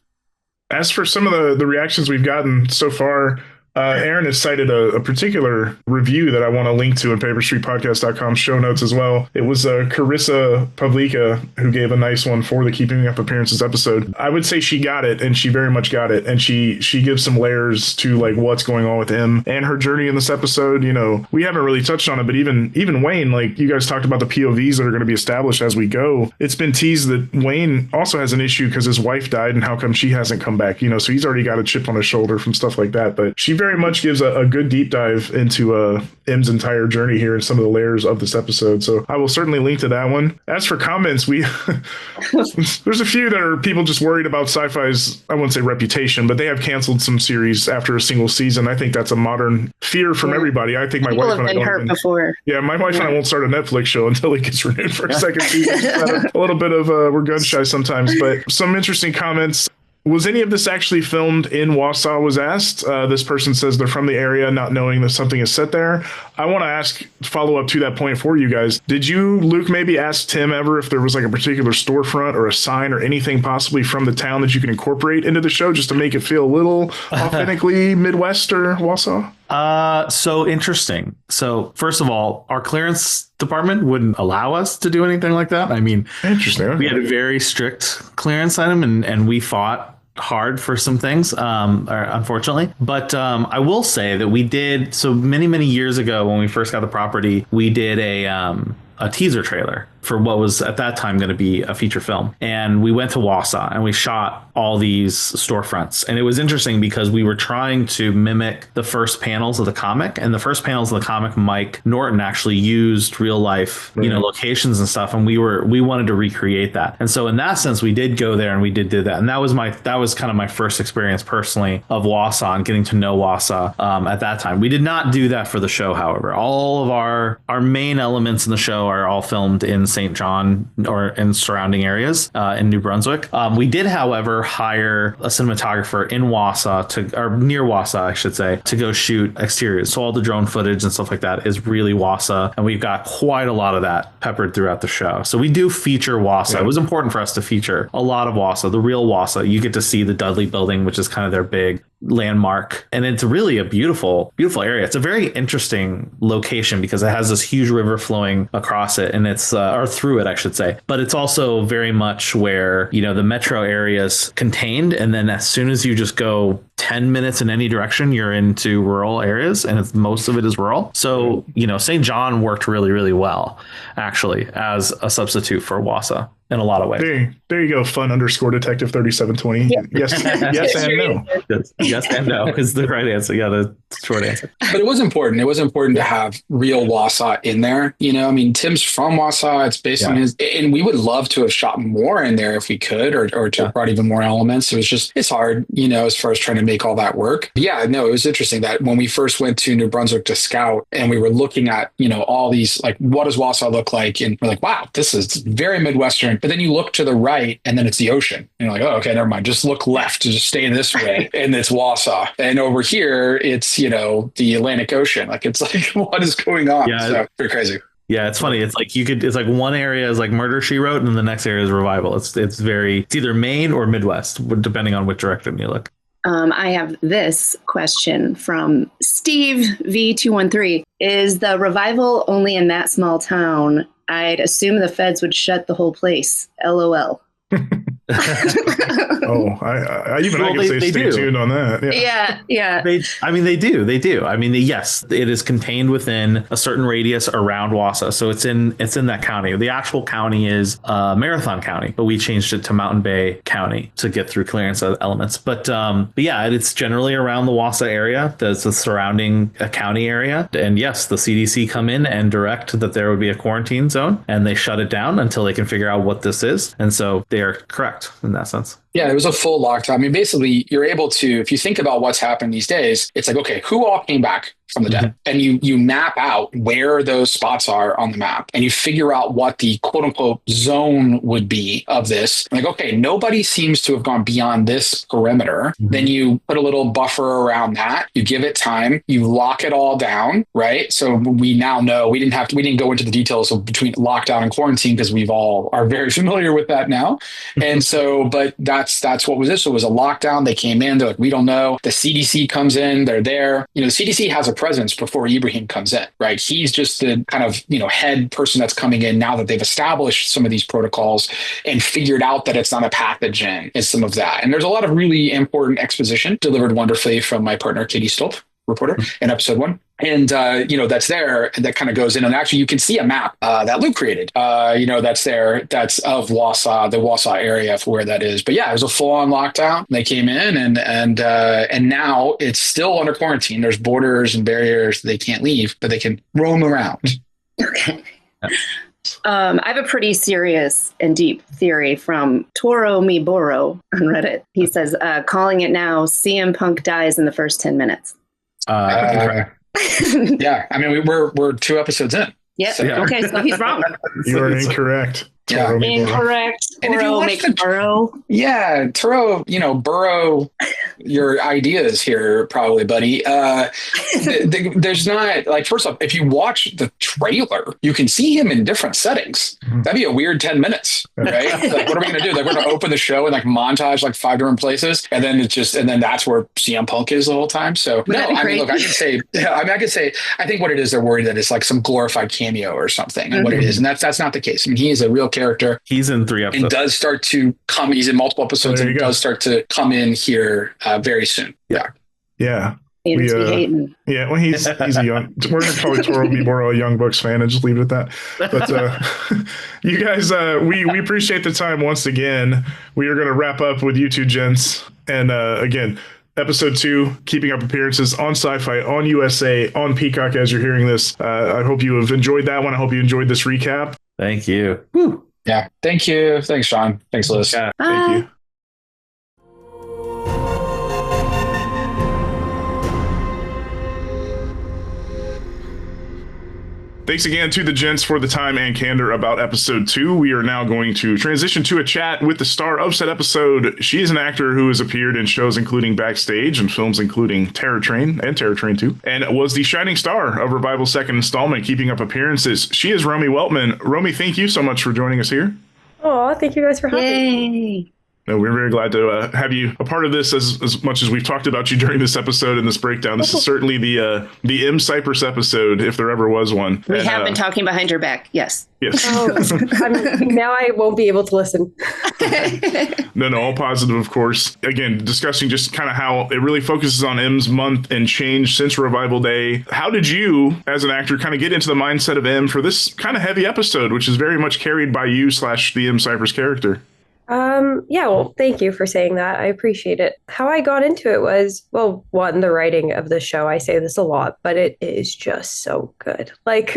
As for some of the reactions we've gotten so far, Aaron has cited a particular review that I want to link to in paperstreetpodcast.com show notes as well. It was Carissa Pavlika who gave a nice one for the Keeping Up Appearances episode. I would say she got it, and she very much got it. And she gives some layers to like what's going on with him and her journey in this episode. You know, we haven't really touched on it, but even Wayne, like you guys talked about the POVs that are going to be established as we go. It's been teased that Wayne also has an issue because his wife died, and how come she hasn't come back? You know, so he's already got a chip on his shoulder from stuff like that. But she very much gives a good deep dive into Em's entire journey here and some of the layers of this episode. So I will certainly link to that one. As for comments, there's a few that are people just worried about Sci-Fi's, I wouldn't say reputation, but they have canceled some series after a single season. I think that's a modern fear from everybody. I think my wife and I don't before. Yeah, my wife and I won't start a Netflix show until it gets renewed for a second season. A little bit of we're gun shy sometimes, but some interesting comments. Was any of this actually filmed in Wausau was asked. This person says they're from the area, not knowing that something is set there. I want to ask, follow up to that point for you guys. Did you, Luke, maybe ask Tim ever if there was like a particular storefront or a sign or anything possibly from the town that you can incorporate into the show just to make it feel a little authentically Midwest or Wausau? So interesting. So first of all, our clearance department wouldn't allow us to do anything like that. I mean, interesting. Okay. We had a very strict clearance item and we fought hard for some things, unfortunately. But I will say that we did, so many years ago when we first got the property, we did a teaser trailer for what was at that time going to be a feature film. And we went to Wausau and we shot all these storefronts. And it was interesting because we were trying to mimic the first panels of the comic, and the first panels of the comic, Mike Norton actually used real life, locations and stuff. And we wanted to recreate that. And so in that sense, we did go there and we did that. And that was kind of my first experience personally of Wausau and getting to know Wausau at that time. We did not do that for the show, however. All of our main elements in the show are all filmed in St. John or in surrounding areas in New Brunswick. We did, however, hire a cinematographer in Wausau or near Wausau, I should say, to go shoot exteriors. So all the drone footage and stuff like that is really Wausau, and we've got quite a lot of that peppered throughout the show. So we do feature Wausau. Yeah. It was important for us to feature a lot of Wausau, the real Wausau. You get to see the Dudley building, which is kind of their big landmark, and it's really a beautiful area. It's a very interesting location because it has this huge river flowing across it, and it's or through it, I should say, but it's also very much where the metro area is contained, and then as soon as you just go 10 minutes in any direction, you're into rural areas, and most of it is rural. So St. John worked really well actually as a substitute for Wausau in a lot of ways. There you go. Fun _ detective 3720. Yeah. Yes and no. Yes and no is the right answer. Yeah, the short answer. But it was important. It was important to have real Wausau in there. I mean, Tim's from Wausau. It's based on his, and we would love to have shot more in there if we could, or to have brought even more elements. It's hard, as far as trying to make all that work. But yeah, no, it was interesting that when we first went to New Brunswick to scout and we were looking at, all these, like, what does Wausau look like? And we're like, wow, this is very Midwestern. But then you look to the right and then it's the ocean. And you're like, oh, okay, never mind. Just look left to just stay this way. And it's Wausau. And over here, it's, the Atlantic Ocean. Like, it's like, what is going on? Yeah. So pretty crazy. Yeah, it's funny. It's like it's like one area is like Murder, She Wrote, and the next area is Revival. It's either Maine or Midwest, depending on which direction you look. I have this question from Steve V213. Is the Revival only in that small town? I'd assume the feds would shut the whole place. LOL. I could say stay tuned on that. Yeah. They do. I mean, yes, it is contained within a certain radius around Wausau, so it's in that county. The actual county is Marathon County, but we changed it to Mountain Bay County to get through clearance elements. But yeah, it's generally around the Wausau area. That's the surrounding county area, and yes, the CDC come in and direct that there would be a quarantine zone, and they shut it down until they can figure out what this is, and so they are correct in that sense. Yeah, it was a full lockdown. I mean, basically, you're able to, if you think about what's happened these days, it's like, okay, who all came back from the dead? And you map out where those spots are on the map, and you figure out what the quote unquote zone would be of this. Like, okay, nobody seems to have gone beyond this perimeter. Then you put a little buffer around that. You give it time. You lock it all down, right? So we now know we didn't go into the details of between lockdown and quarantine because we've all are very familiar with that now. And so, but that's that's what was this. So it was a lockdown. They came in. They're like, we don't know. The CDC comes in. They're there. The CDC has a presence before Ibrahim comes in, right? He's just the kind of, head person that's coming in now that they've established some of these protocols and figured out that it's not a pathogen and some of that. And there's a lot of really important exposition delivered wonderfully from my partner, Katie Stolp, reporter, in episode 1. And, that's there, and that kind of goes in. And actually, you can see a map that Luke created, that's there. That's of Wausau, the Wausau area for where that is. But yeah, it was a full-on lockdown. They came in, and now it's still under quarantine. There's borders and barriers. They can't leave, but they can roam around. Okay. I have a pretty serious and deep theory from Toro Miboro on Reddit. He says, calling it now, CM Punk dies in the first 10 minutes. Yeah, I mean, we're 2 episodes in. Yep. So, yeah. Okay, so he's wrong. You are incorrect. Yeah. Incorrect. Toro makes burrow. Yeah, Toro, burrow your ideas here, probably, buddy. There's not, like, first off, if you watch the trailer, you can see him in different settings. That'd be a weird 10 minutes, right? Like, what are we going to do? Like, we're going to open the show and like montage like 5 different places, and then that's where CM Punk is the whole time. So no, I mean, look, I could say, I think what it is, they're worried that it's like some glorified cameo or something, and what it is, and that's not the case. I mean, he is a real character. He's in 3 episodes. And does start to come. He's in multiple episodes and does start to come in here very soon. Yeah. Yeah. Yeah, well, he's a young. We're gonna call Toro Miboro a Young Bucks fan and just leave it at that. But you guys, we appreciate the time once again. We are gonna wrap up with you two gents, and again, episode 2, keeping up appearances on Sci-Fi, on USA, on Peacock. As you're hearing this, I hope you have enjoyed that one. I hope you enjoyed this recap. Thank you. Woo. Yeah. Thank you. Thanks, Shawn. Thanks, Liz. Yeah, thank you. Thanks again to the gents for the time and candor about episode 2. We are now going to transition to a chat with the star of said episode. She is an actor who has appeared in shows including Backstage and films including Terror Train and Terror Train 2, and was the shining star of Revival's second installment, keeping up appearances. She is Romy Weltman. Romy, thank you so much for joining us here. Oh, thank you guys for having me. No, we're very glad to have you a part of this as much as we've talked about you during this episode and this breakdown. This is certainly the Em Cypress episode, if there ever was one. We have been talking behind your back. Yes. Yes. Oh, now I won't be able to listen. No, all positive, of course. Again, discussing just kind of how it really focuses on Em's month and change since Revival Day. How did you, as an actor, kind of get into the mindset of Em for this kind of heavy episode, which is very much carried by you / the Em Cypress character? Yeah, well, thank you for saying that. I appreciate it. How I got into it was, well, one, the writing of the show. I say this a lot, but it is just so good. Like,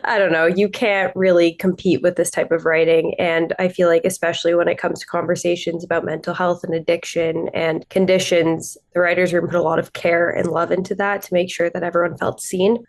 I don't know, you can't really compete with this type of writing. And I feel like, especially when it comes to conversations about mental health and addiction and conditions, the writers room put a lot of care and love into that to make sure that everyone felt seen.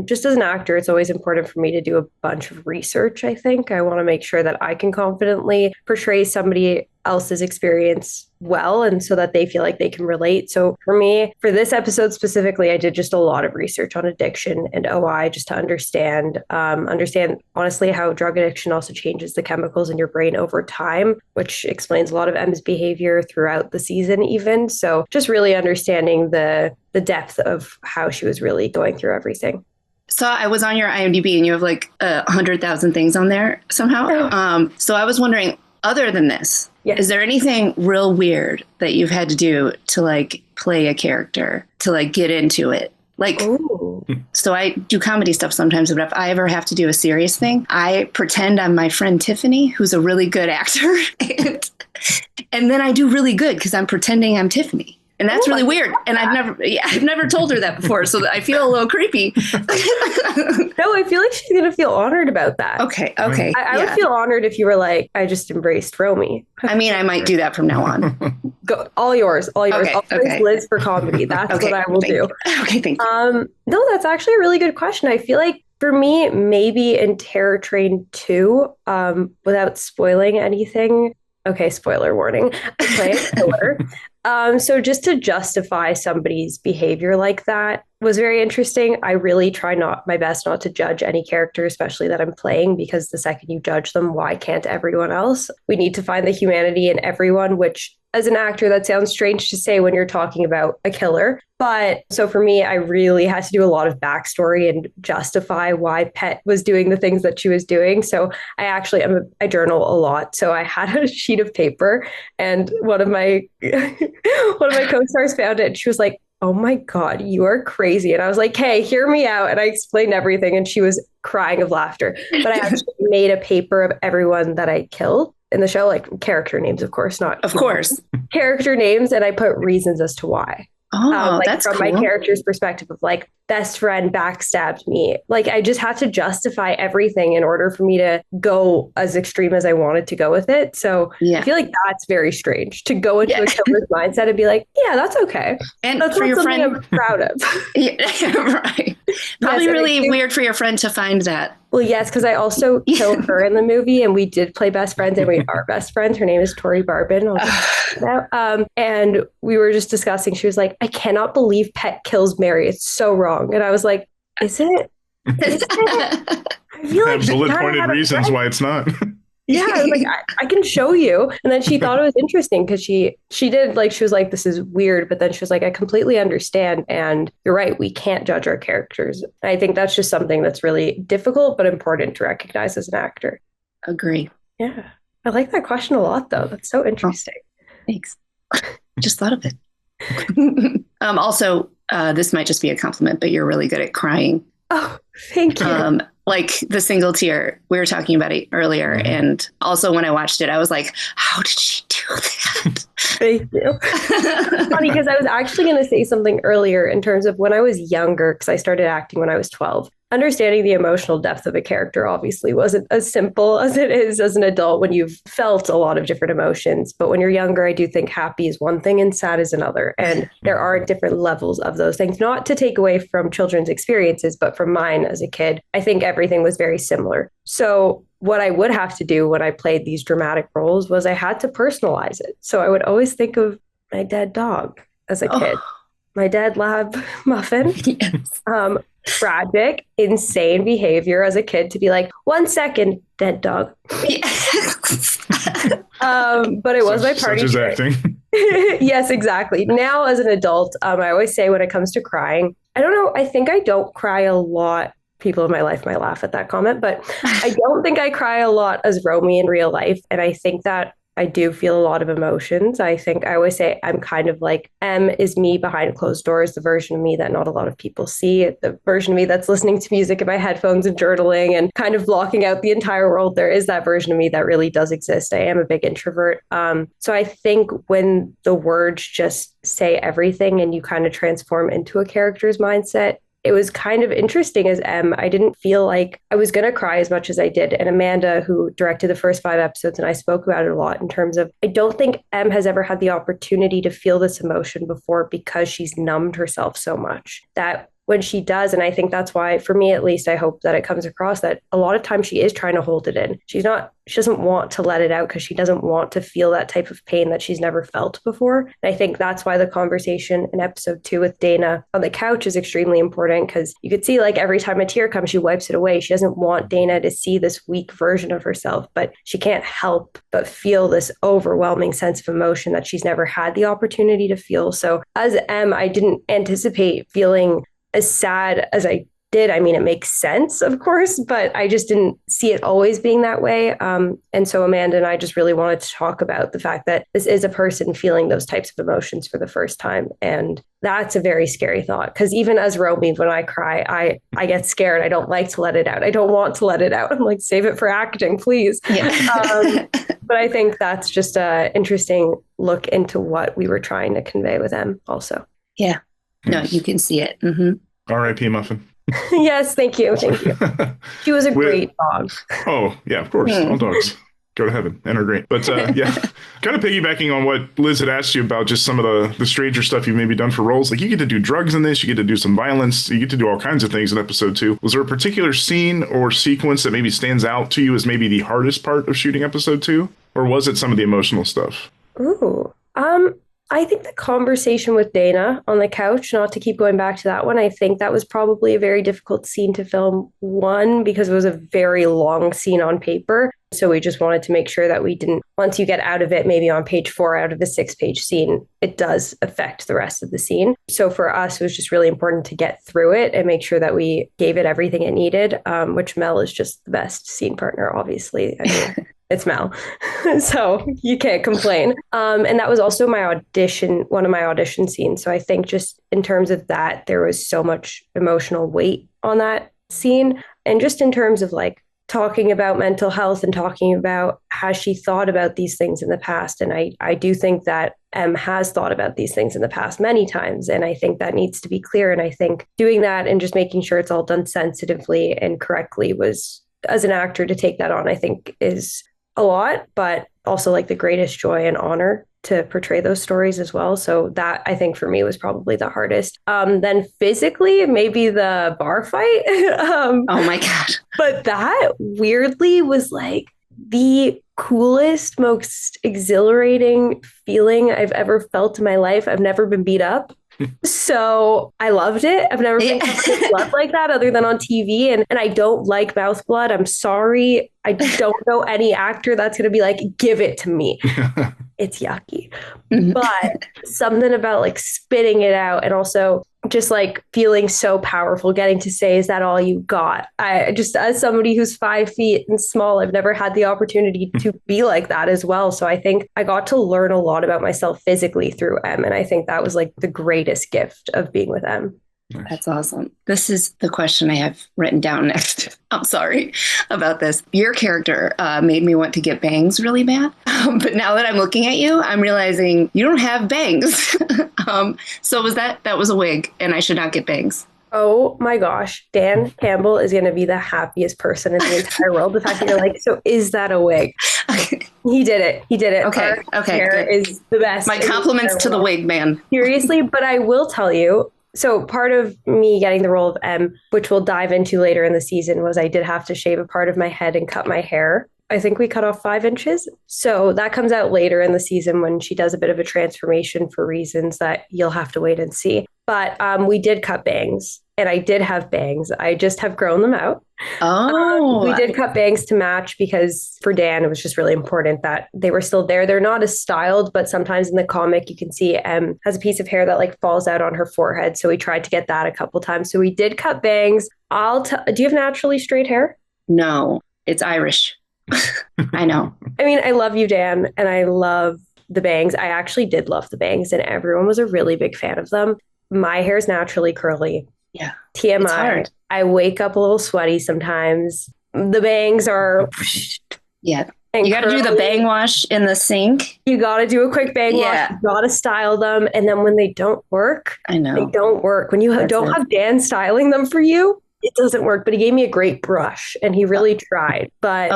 Just as an actor, it's always important for me to do a bunch of research, I think. I want to make sure that I can confidently portray somebody else's experience well, and so that they feel like they can relate. So for me, for this episode specifically, I did just a lot of research on addiction and OI just to understand honestly how drug addiction also changes the chemicals in your brain over time, which explains a lot of Em's behavior throughout the season even. So just really understanding the depth of how she was really going through everything. So I was on your IMDb and you have like 100,000 things on there somehow. So I was wondering, other than this, is there anything real weird that you've had to do to like play a character, to like get into it? Like, so I do comedy stuff sometimes, but if I ever have to do a serious thing, I pretend I'm my friend Tiffany, who's a really good actor. and then I do really good because I'm pretending I'm Tiffany. And that's really weird. And I've never told her that before. So I feel a little creepy. No, I feel like she's going to feel honored about that. Okay. I would feel honored if you were like, I just embraced Romy. I mean, I might do that from now on. Go, all yours. Okay, I'll praise Liz for comedy. That's what I will do. Okay, thank you. No, that's actually a really good question. I feel like for me, maybe in Terror Train 2, without spoiling anything. Okay, spoiler warning. I play a killer. So just to justify somebody's behavior like that was very interesting. I really try my best not to judge any character, especially that I'm playing, because the second you judge them, why can't everyone else? We need to find the humanity in everyone, which as an actor, that sounds strange to say when you're talking about a killer. But so for me, I really had to do a lot of backstory and justify why Pet was doing the things that she was doing. So I journal a lot. So I had a sheet of paper, and one of my co-stars found it. And she was like, "Oh my God, you are crazy." And I was like, "Hey, hear me out." And I explained everything, and she was crying of laughter. But I actually made a paper of everyone that I killed in the show, like character names, of course, character names. And I put reasons as to why. Oh, that's from cool. my character's perspective of like, best friend backstabbed me. Like, I just had to justify everything in order for me to go as extreme as I wanted to go with it. So I feel like that's very strange to go into a killer's mindset and be like, yeah, that's okay. And that's for your friend, I'm proud of. Right. Probably really weird for your friend to find that. Well, yes, because I also killed her in the movie, and we did play best friends, and we are best friends. Her name is Tori Barbin. And we were just discussing. She was like, "I cannot believe Pet kills Mary. It's so wrong." And I was like, "Is it? I feel like bullet pointed reasons why it's not." Yeah, I was like, I can show you. And then she thought it was interesting because she did, like, she was like, "This is weird." But then she was like, "I completely understand. And you're right. We can't judge our characters." And I think that's just something that's really difficult, but important to recognize as an actor. Agree. Yeah. I like that question a lot, though. That's so interesting. Thanks. Just thought of it. Also, this might just be a compliment, but you're really good at crying. Oh, thank you. Like the single tear, we were talking about it earlier. And also when I watched it, I was like, how did she do that? Thank you. It's funny because I was actually going to say something earlier in terms of when I was younger, because I started acting when I was 12. Understanding the emotional depth of a character obviously wasn't as simple as it is as an adult when you've felt a lot of different emotions. But when you're younger, I do think happy is one thing and sad is another. And there are different levels of those things, not to take away from children's experiences, but from mine as a kid, I think everything was very similar. So what I would have to do when I played these dramatic roles was I had to personalize it. So I would always think of my dead dog as a kid, my dead lab Muffin. Yes. Tragic, insane behavior as a kid to be like, 1 second, dead dog. But it was my party. Such as acting. Yes, exactly. Now as an adult, I always say when it comes to crying, I don't know, I think I don't cry a lot. People in my life might laugh at that comment, but I don't think I cry a lot as Romy in real life. And I think that I do feel a lot of emotions. I think I always say I'm kind of like Em is me behind closed doors, the version of me that not a lot of people see, the version of me that's listening to music in my headphones and journaling and kind of blocking out the entire world. There is that version of me that really does exist. I am a big introvert. So I think when the words just say everything and you kind of transform into a character's mindset, it was kind of interesting as Em. I didn't feel like I was going to cry as much as I did. And Amanda, who directed the first 5 episodes, and I spoke about it a lot in terms of, I don't think Em has ever had the opportunity to feel this emotion before because she's numbed herself so much that when she does, and I think that's why, for me at least, I hope that it comes across that a lot of times she is trying to hold it in. She doesn't want to let it out because she doesn't want to feel that type of pain that she's never felt before. And I think that's why the conversation in episode 2 with Dana on the couch is extremely important, because you could see like every time a tear comes, she wipes it away. She doesn't want Dana to see this weak version of herself, but she can't help but feel this overwhelming sense of emotion that she's never had the opportunity to feel. So as Em, I didn't anticipate feeling as sad as I did. I mean, it makes sense, of course, but I just didn't see it always being that way. And so Amanda and I just really wanted to talk about the fact that this is a person feeling those types of emotions for the first time. And that's a very scary thought, because even as Romy, when I cry, I get scared. I don't like to let it out. I don't want to let it out. I'm like, save it for acting, please. Yeah. But I think that's just an interesting look into what we were trying to convey with them also. Yeah. No, you can see it. Mm-hmm. R.I.P. Muffin. Yes, thank you. Thank you. She was a great dog. Oh, yeah, of course. All dogs go to heaven and are great. But yeah, kind of piggybacking on what Liz had asked you about just some of the stranger stuff you've maybe done for roles. Like, you get to do drugs in this, you get to do some violence, you get to do all kinds of things in episode 2. Was there a particular scene or sequence that maybe stands out to you as maybe the hardest part of shooting episode 2? Or was it some of the emotional stuff? Ooh. I think the conversation with Dana on the couch, not to keep going back to that one, I think that was probably a very difficult scene to film. One, because it was a very long scene on paper. So we just wanted to make sure that we didn't, once you get out of it, maybe on page 4 out of the 6-page scene, it does affect the rest of the scene. So for us, it was just really important to get through it and make sure that we gave it everything it needed, which Mel is just the best scene partner, obviously. I mean, it's Mel. So you can't complain. And that was also one of my audition scenes. So I think just in terms of that, there was so much emotional weight on that scene. And just in terms of like talking about mental health and talking about has she thought about these things in the past. And I do think that Em has thought about these things in the past many times. And I think that needs to be clear. And I think doing that and just making sure it's all done sensitively and correctly was, as an actor, to take that on, I think is a lot, but also like the greatest joy and honor to portray those stories as well. So that, I think, for me was probably the hardest. Then physically, maybe the bar fight. Oh my God. But that weirdly was like the coolest, most exhilarating feeling I've ever felt in my life. I've never been beat up. So I loved it. I've never been covered in blood like that other than on TV. And I don't like mouth blood. I'm sorry. I don't know any actor that's going to be like, give it to me. It's yucky. But something about like spitting it out and also just like feeling so powerful, getting to say, is that all you got? I just, as somebody who's 5 feet and small, I've never had the opportunity to be like that as well. So I think I got to learn a lot about myself physically through Em. And I think that was like the greatest gift of being with Em. That's awesome. This is the question I have written down next. I'm sorry about this. Your character made me want to get bangs really bad. But now that I'm looking at you, I'm realizing you don't have bangs. So that was a wig and I should not get bangs. Oh my gosh. Dan Campbell is going to be the happiest person in the entire world. The fact that you're like, so is that a wig? He did it. Okay. Our hair is the best. My compliments to the wig man. Seriously, but I will tell you, so part of me getting the role of Em, which we'll dive into later in the season, was I did have to shave a part of my head and cut my hair. I think we cut off 5 inches. So that comes out later in the season when she does a bit of a transformation for reasons that you'll have to wait and see. But we did cut bangs and I did have bangs. I just have grown them out. Oh, we did cut bangs to match because for Dan, it was just really important that they were still there. They're not as styled, but sometimes in the comic, you can see Em has a piece of hair that like falls out on her forehead. So we tried to get that a couple times. So we did cut bangs. Do you have naturally straight hair? No, it's Irish. I know. I mean, I love you, Dan, and I love the bangs. I actually did love the bangs, and everyone was a really big fan of them. My hair is naturally curly. Yeah. TMI. It's hard. I wake up a little sweaty sometimes. The bangs are... Yeah. You got to do the bang wash in the sink. You got to do a quick bang wash. You got to style them. And then when they don't work, I know. They don't work. When you don't have Dan styling them for you, it doesn't work. But he gave me a great brush and he really tried. But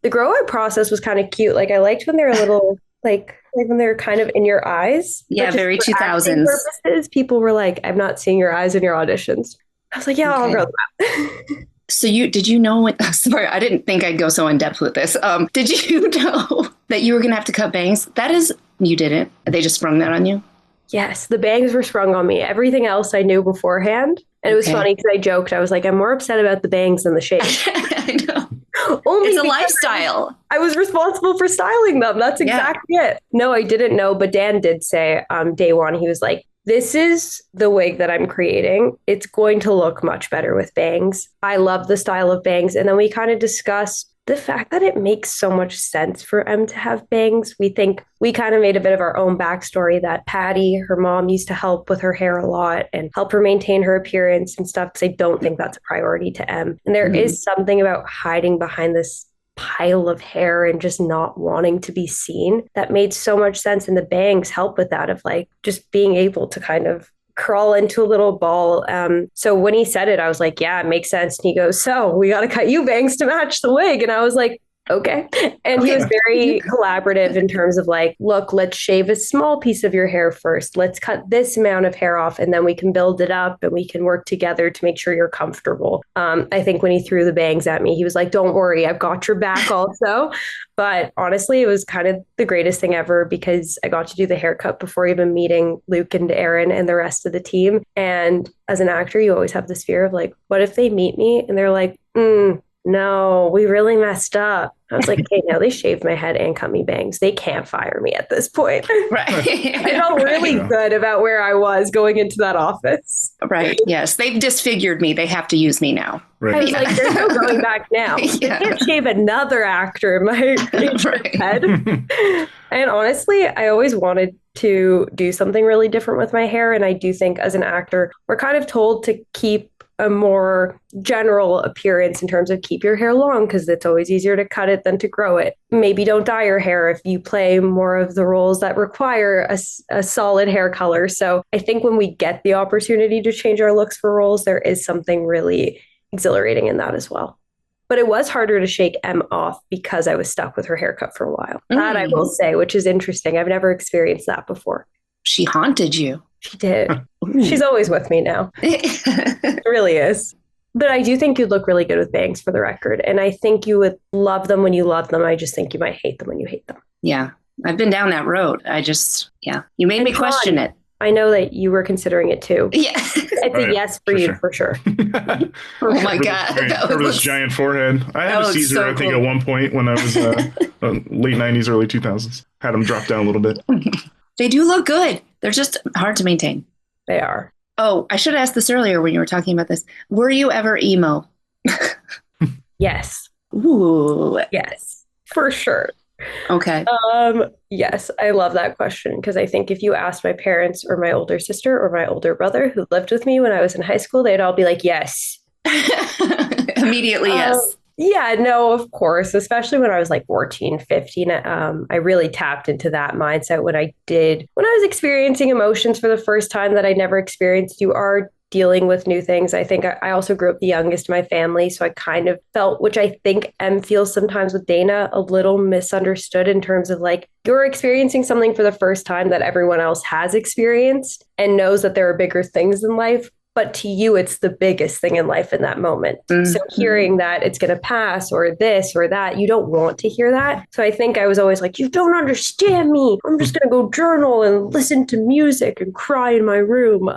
the grow out process was kind of cute. Like I liked when they were a little like when they're kind of in your eyes. Yeah, very 2000s. Purposes, people were like, I'm not seeing your eyes in your auditions. I was like, yeah, I'll grow them out. So did you know when, sorry, I didn't think I'd go so in depth with this. Did you know that you were going to have to cut bangs? You didn't. They just sprung that on you? Yes, the bangs were sprung on me. Everything else I knew beforehand. And it was funny because I joked. I was like, I'm more upset about the bangs than the shave. I know. Only it's a lifestyle. I was responsible for styling them. That's exactly it. No, I didn't know. But Dan did say day one, he was like, this is the wig that I'm creating. It's going to look much better with bangs. I love the style of bangs. And then we kind of discussed the fact that it makes so much sense for Em to have bangs. We kind of made a bit of our own backstory that Patty, her mom, used to help with her hair a lot and help her maintain her appearance and stuff. Because I don't think that's a priority to Em. And there is something about hiding behind this pile of hair and just not wanting to be seen that made so much sense. And the bangs help with that of like just being able to kind of crawl into a little ball. So when he said it, I was like, yeah, it makes sense. And he goes, so we got to cut you bangs to match the wig. And I was like, Okay. And he was very collaborative in terms of like, look, let's shave a small piece of your hair first. Let's cut this amount of hair off and then we can build it up and we can work together to make sure you're comfortable. I think when he threw the bangs at me, he was like, don't worry, I've got your back also. But honestly, it was kind of the greatest thing ever because I got to do the haircut before even meeting Luke and Aaron and the rest of the team. And as an actor, you always have this fear of like, what if they meet me and they're like, no, we really messed up. I was like, okay, now they shaved my head and cut me bangs. They can't fire me at this point. Right. I felt really good about where I was going into that office. Right. Yes. They've disfigured me. They have to use me now. Right. I was like, there's no going back now. Yeah. I can't shave another actor in my head. And honestly, I always wanted to do something really different with my hair. And I do think as an actor, we're kind of told to keep a more general appearance in terms of keep your hair long because it's always easier to cut it than to grow it. Maybe don't dye your hair if you play more of the roles that require a solid hair color. So I think when we get the opportunity to change our looks for roles, there is something really exhilarating in that as well. But it was harder to shake Em off because I was stuck with her haircut for a while. That I will say, which is interesting. I've never experienced that before. She haunted you. She did. She's always with me now. It really is. But I do think you'd look really good with bangs for the record. And I think you would love them when you love them. I just think you might hate them when you hate them. Yeah. I've been down that road. You made me question it. I know that you were considering it too. Yeah. It's a yes for you, for sure. Oh my God. Remember this giant forehead. I had a Caesar, I think, at one point when I was late 90s, early 2000s. Had them drop down a little bit. They do look good. They're just hard to maintain. They are. Oh, I should have asked this earlier when you were talking about this. Were you ever emo? Yes. Ooh. Yes, for sure. Okay. Yes, I love that question because I think if you asked my parents or my older sister or my older brother who lived with me when I was in high school, they'd all be like, yes. Immediately, yes. Yeah, no, of course, especially when I was like 14, 15. I really tapped into that mindset when I was experiencing emotions for the first time that I never experienced. You are dealing with new things. I think I also grew up the youngest in my family. So I kind of felt, which I think Em feels sometimes with Dana, a little misunderstood in terms of like, you're experiencing something for the first time that everyone else has experienced and knows that there are bigger things in life. But to you, it's the biggest thing in life in that moment. Mm-hmm. So hearing that it's going to pass or this or that, you don't want to hear that. So I think I was always like, you don't understand me. I'm just going to go journal and listen to music and cry in my room.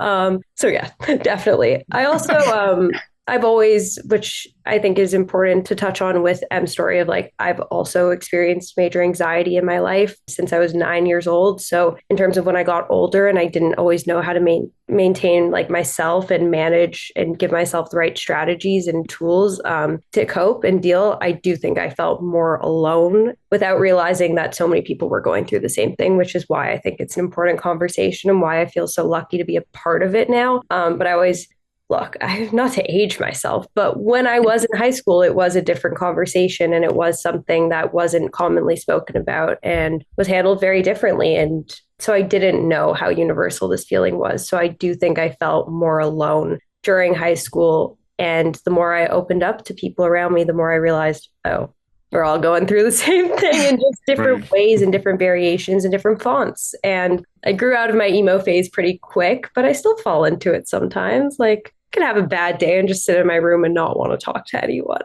So yeah, definitely. I also, I've always, which I think is important to touch on with Em's story of like, I've also experienced major anxiety in my life since I was 9 years old. So in terms of when I got older and I didn't always know how to maintain like myself and manage and give myself the right strategies and tools to cope and deal, I do think I felt more alone without realizing that so many people were going through the same thing, which is why I think it's an important conversation and why I feel so lucky to be a part of it now. But I always look, not to age myself, but when I was in high school, it was a different conversation and it was something that wasn't commonly spoken about and was handled very differently. And so I didn't know how universal this feeling was. So I do think I felt more alone during high school. And the more I opened up to people around me, the more I realized, oh, we're all going through the same thing in just different ways and different variations and different fonts. And I grew out of my emo phase pretty quick, but I still fall into it sometimes. Like, can have a bad day and just sit in my room and not want to talk to anyone.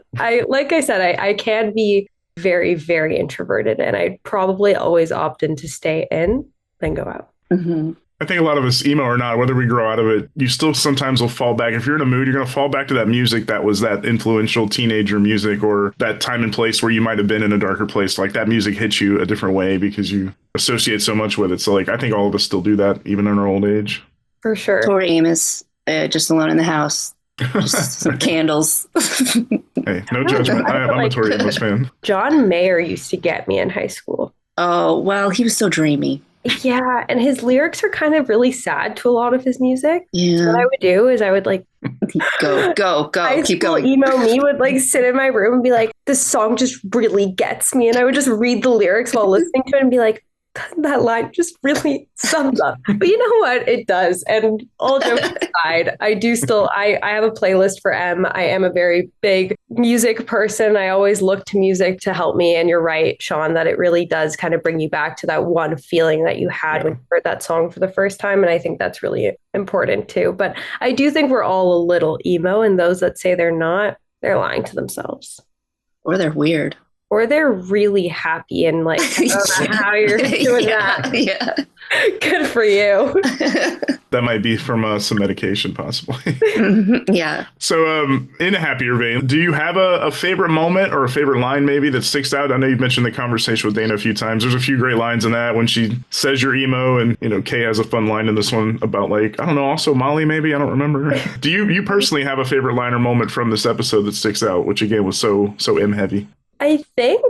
Like I said, I can be very, very introverted and I'd probably always opt in to stay in than go out. Mm-hmm. I think a lot of us, emo or not, whether we grow out of it, you still sometimes will fall back. If you're in a mood, you're going to fall back to that music that was that influential teenager music or that time and place where you might have been in a darker place. Like that music hits you a different way because you associate so much with it. So like, I think all of us still do that even in our old age. For sure. Tori Amos. Just alone in the house. Just some candles. Hey, no judgment. I'm a Tori Amos fan. John Mayer used to get me in high school. Oh, well, he was so dreamy. Yeah, and his lyrics are kind of really sad to a lot of his music. Yeah. So what I would do is I would like go, keep going. Emo me would like sit in my room and be like, this song just really gets me. And I would just read the lyrics while listening to it and be like, that line just really sums up. But you know what? It does. And all jokes aside, I have a playlist for Em. I am a very big music person. I always look to music to help me. And you're right, Shawn, that it really does kind of bring you back to that one feeling that you had when you heard that song for the first time. And I think that's really important too. But I do think we're all a little emo, and those that say they're not, they're lying to themselves. Or they're weird. Or they're really happy and like, I don't know how you're doing that. Yeah. Good for you. That might be from some medication, possibly. Yeah. So in a happier vein, do you have a favorite moment or a favorite line maybe that sticks out? I know you've mentioned the conversation with Dana a few times. There's a few great lines in that when she says you're emo, and, you know, Kay has a fun line in this one about, like, I don't know, also Molly maybe, I don't remember. Do you personally have a favorite line or moment from this episode that sticks out, which again was so M heavy? I think,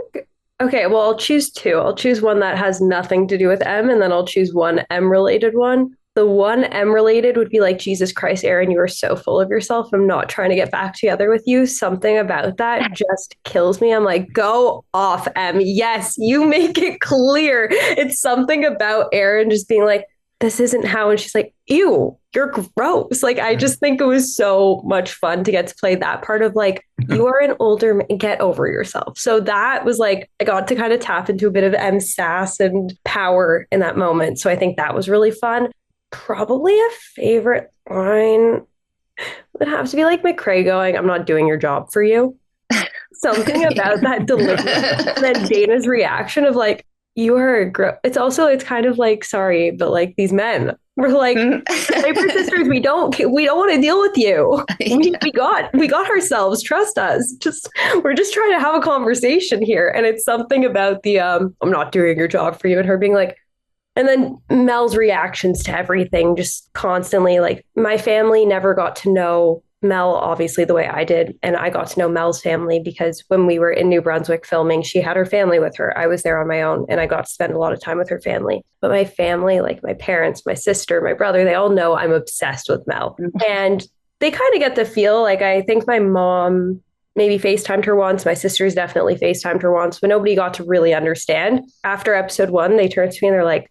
okay, well, I'll choose two. I'll choose one that has nothing to do with M, and then I'll choose one M-related one. The one M-related would be like, Jesus Christ, Aaron, you are so full of yourself. I'm not trying to get back together with you. Something about that just kills me. I'm like, go off, M. Yes, you make it clear. It's something about Aaron just being like, this isn't how, and she's like, ew, you're gross. Like, I just think it was so much fun to get to play that part of like, you are an older man, get over yourself. So that was like, I got to kind of tap into a bit of M sass and power in that moment. So I think that was really fun. Probably a favorite line would have to be like McCrae going, I'm not doing your job for you. Something about that delivery. And then Dana's reaction of like, you are it's kind of like, sorry, but like these men, we're like, Cypress sisters, we don't want to deal with you. We got ourselves, trust us. We're just trying to have a conversation here. And it's something about the I'm not doing your job for you, and her being like, and then Mel's reactions to everything, just constantly, like, my family never got to know Mel, obviously, the way I did. And I got to know Mel's family because when we were in New Brunswick filming, she had her family with her. I was there on my own, and I got to spend a lot of time with her family. But my family, like my parents, my sister, my brother, they all know I'm obsessed with Mel. And they kind of get the feel, like, I think my mom maybe FaceTimed her once. My sister's definitely FaceTimed her once, but nobody got to really understand. After episode 1, they turned to me and they're like,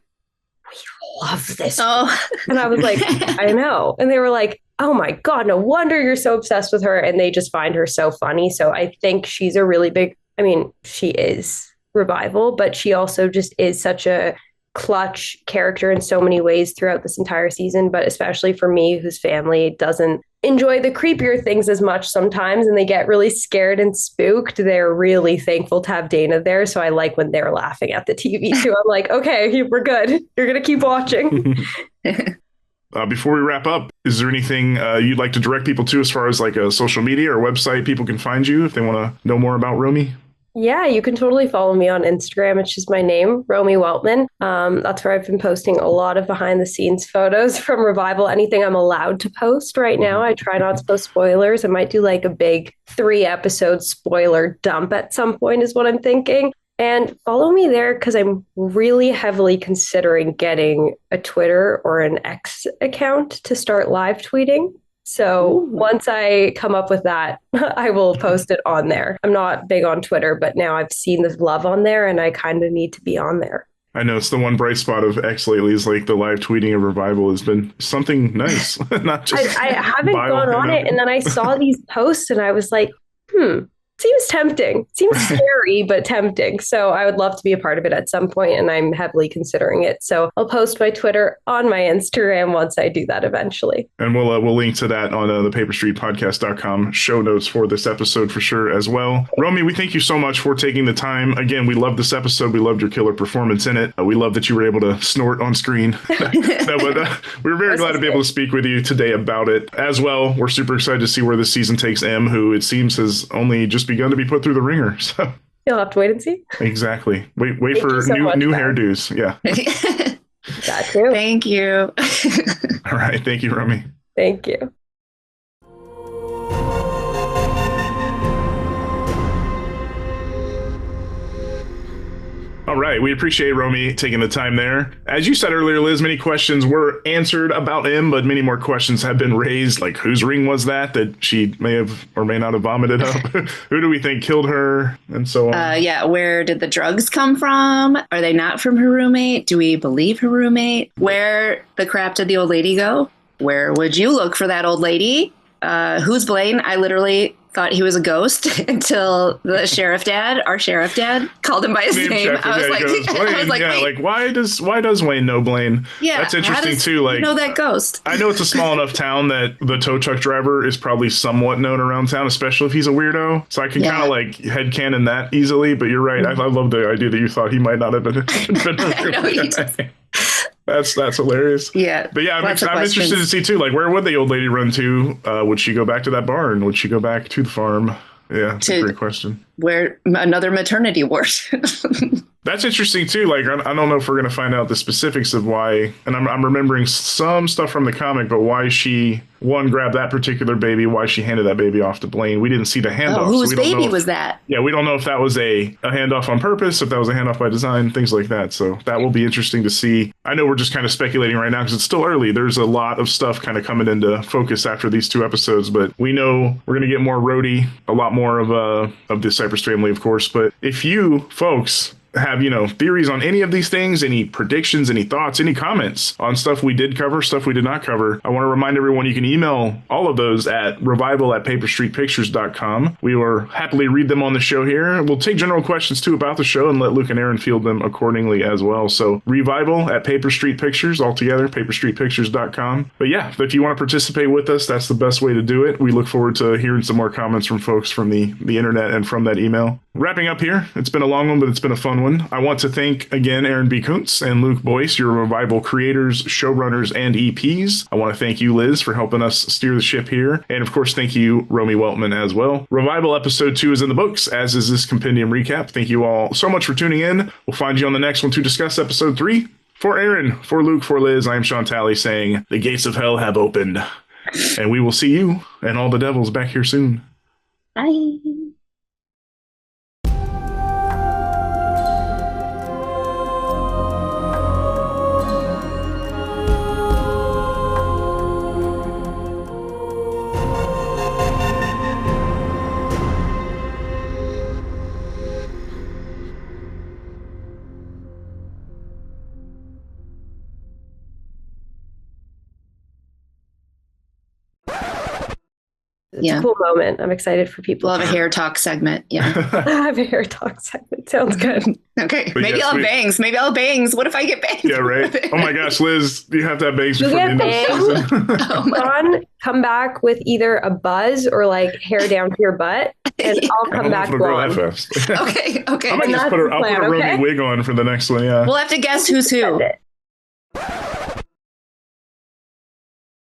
we love this. Oh. And I was like, I know. And they were like, oh my God, no wonder you're so obsessed with her. And they just find her so funny. So I think she's a really big, I mean, she is Revival, but she also just is such a clutch character in so many ways throughout this entire season. But especially for me, whose family doesn't enjoy the creepier things as much sometimes, and they get really scared and spooked, they're really thankful to have Dana there. So I like when they're laughing at the TV too. I'm like, okay, we're good. You're going to keep watching. Before we wrap up, is there anything you'd like to direct people to as far as like a social media or website people can find you if they want to know more about Romy? Yeah, you can totally follow me on Instagram. It's just my name, Romy Weltman. That's where I've been posting a lot of behind the scenes photos from Revival, anything I'm allowed to post right now. I try not to post spoilers. I might do like a big 3-episode spoiler dump at some point is what I'm thinking. And follow me there because I'm really heavily considering getting a Twitter or an X account to start live tweeting. So once I come up with that, I will post it on there. I'm not big on Twitter, but now I've seen this love on there and I kind of need to be on there. I know it's the one bright spot of X lately is like the live tweeting of Revival has been something nice. Not just I haven't gone on it. And then I saw these posts and I was like, seems tempting. Seems scary, but tempting. So I would love to be a part of it at some point, and I'm heavily considering it. So I'll post my Twitter on my Instagram once I do that eventually. And we'll link to that on the paperstreetpodcast.com show notes for this episode for sure as well. Romy, we thank you so much for taking the time. Again, we love this episode. We loved your killer performance in it. We love that you were able to snort on screen. We were very glad to be able to speak with you today about it as well. We're super excited to see where this season takes Em, who it seems has only just begun to be put through the ringer. So you'll have to wait and see. Exactly. Wait for new hairdos. Yeah. That too. Thank you. All right. Thank you, Romy. Thank you. All All right. We appreciate Romy taking the time there. As you said earlier, Liz, many questions were answered about Em, but many more questions have been raised, like whose ring was that she may have or may not have vomited up? Who do we think killed her? And so on. Where did the drugs come from? Are they not from her roommate? Do we believe her roommate? Where the crap did the old lady go? Where would you look for that old lady? Who's Blaine? I literally thought he was a ghost until our sheriff dad, called him by his name. I was like, why does Wayne know Blaine? Yeah, that's interesting too. Like, you know that ghost. I know it's a small enough town that the tow truck driver is probably somewhat known around town, especially if he's a weirdo. So I can kind of like headcanon that easily. But you're right. I love the idea that you thought he might not have been. I know, you just... That's hilarious. Yeah. But yeah, I'm interested to see too, like, where would the old lady run to? Would she go back to that barn? Would she go back to the farm? Yeah, that's a great question. Where another maternity ward. That's interesting too. Like, I don't know if we're going to find out the specifics of why, and I'm remembering some stuff from the comic, but why she, grabbed that particular baby, why she handed that baby off to Blaine. We didn't see the handoff. Whose baby was that? Yeah, we don't know if that was a handoff on purpose, if that was a handoff by design, things like that. So that will be interesting to see. I know we're just kind of speculating right now because it's still early. There's a lot of stuff kind of coming into focus after these 2 episodes, but we know we're going to get more Rhodey, a lot more of the Cypress family, of course. But if you folks have, theories on any of these things, any predictions, any thoughts, any comments on stuff we did cover, stuff we did not cover, I want to remind everyone you can email all of those at revival@paperstreetpictures.com. We will happily read them on the show here. We'll take general questions too about the show and let Luke and Aaron field them accordingly as well. So revival@paperstreetpictures, all together, paperstreetpictures.com. But yeah, if you want to participate with us, that's the best way to do it. We look forward to hearing some more comments from folks from the internet and from that email. Wrapping up here, it's been a long one, but it's been a fun one. I want to thank again Aaron B. Koontz and Luke Boyce, your Revival creators, showrunners, and EPs. I want to thank you, Liz, for helping us steer the ship here. And of course, thank you, Romy Weltman, as well. Revival episode 2 is in the books, as is this compendium recap. Thank you all so much for tuning in. We'll find you on the next one to discuss episode 3. For Aaron, for Luke, for Liz, I am Sean Talley saying the gates of hell have opened. And we will see you and all the devils back here soon. Bye. It's a cool moment. I'm excited for people. We'll have a hair talk segment. Yeah. Have a hair talk segment. Sounds good. Okay. But maybe I'll have bangs. Maybe I'll have bangs. What if I get bangs? Yeah, right. Oh my gosh, Liz, you have to have bangs before the end of the season. Sean, come back with either a buzz or like hair down to your butt, and I'll come back blonde. Okay. I might just put a Romy wig on for the next one. Yeah. We'll have to guess who's who.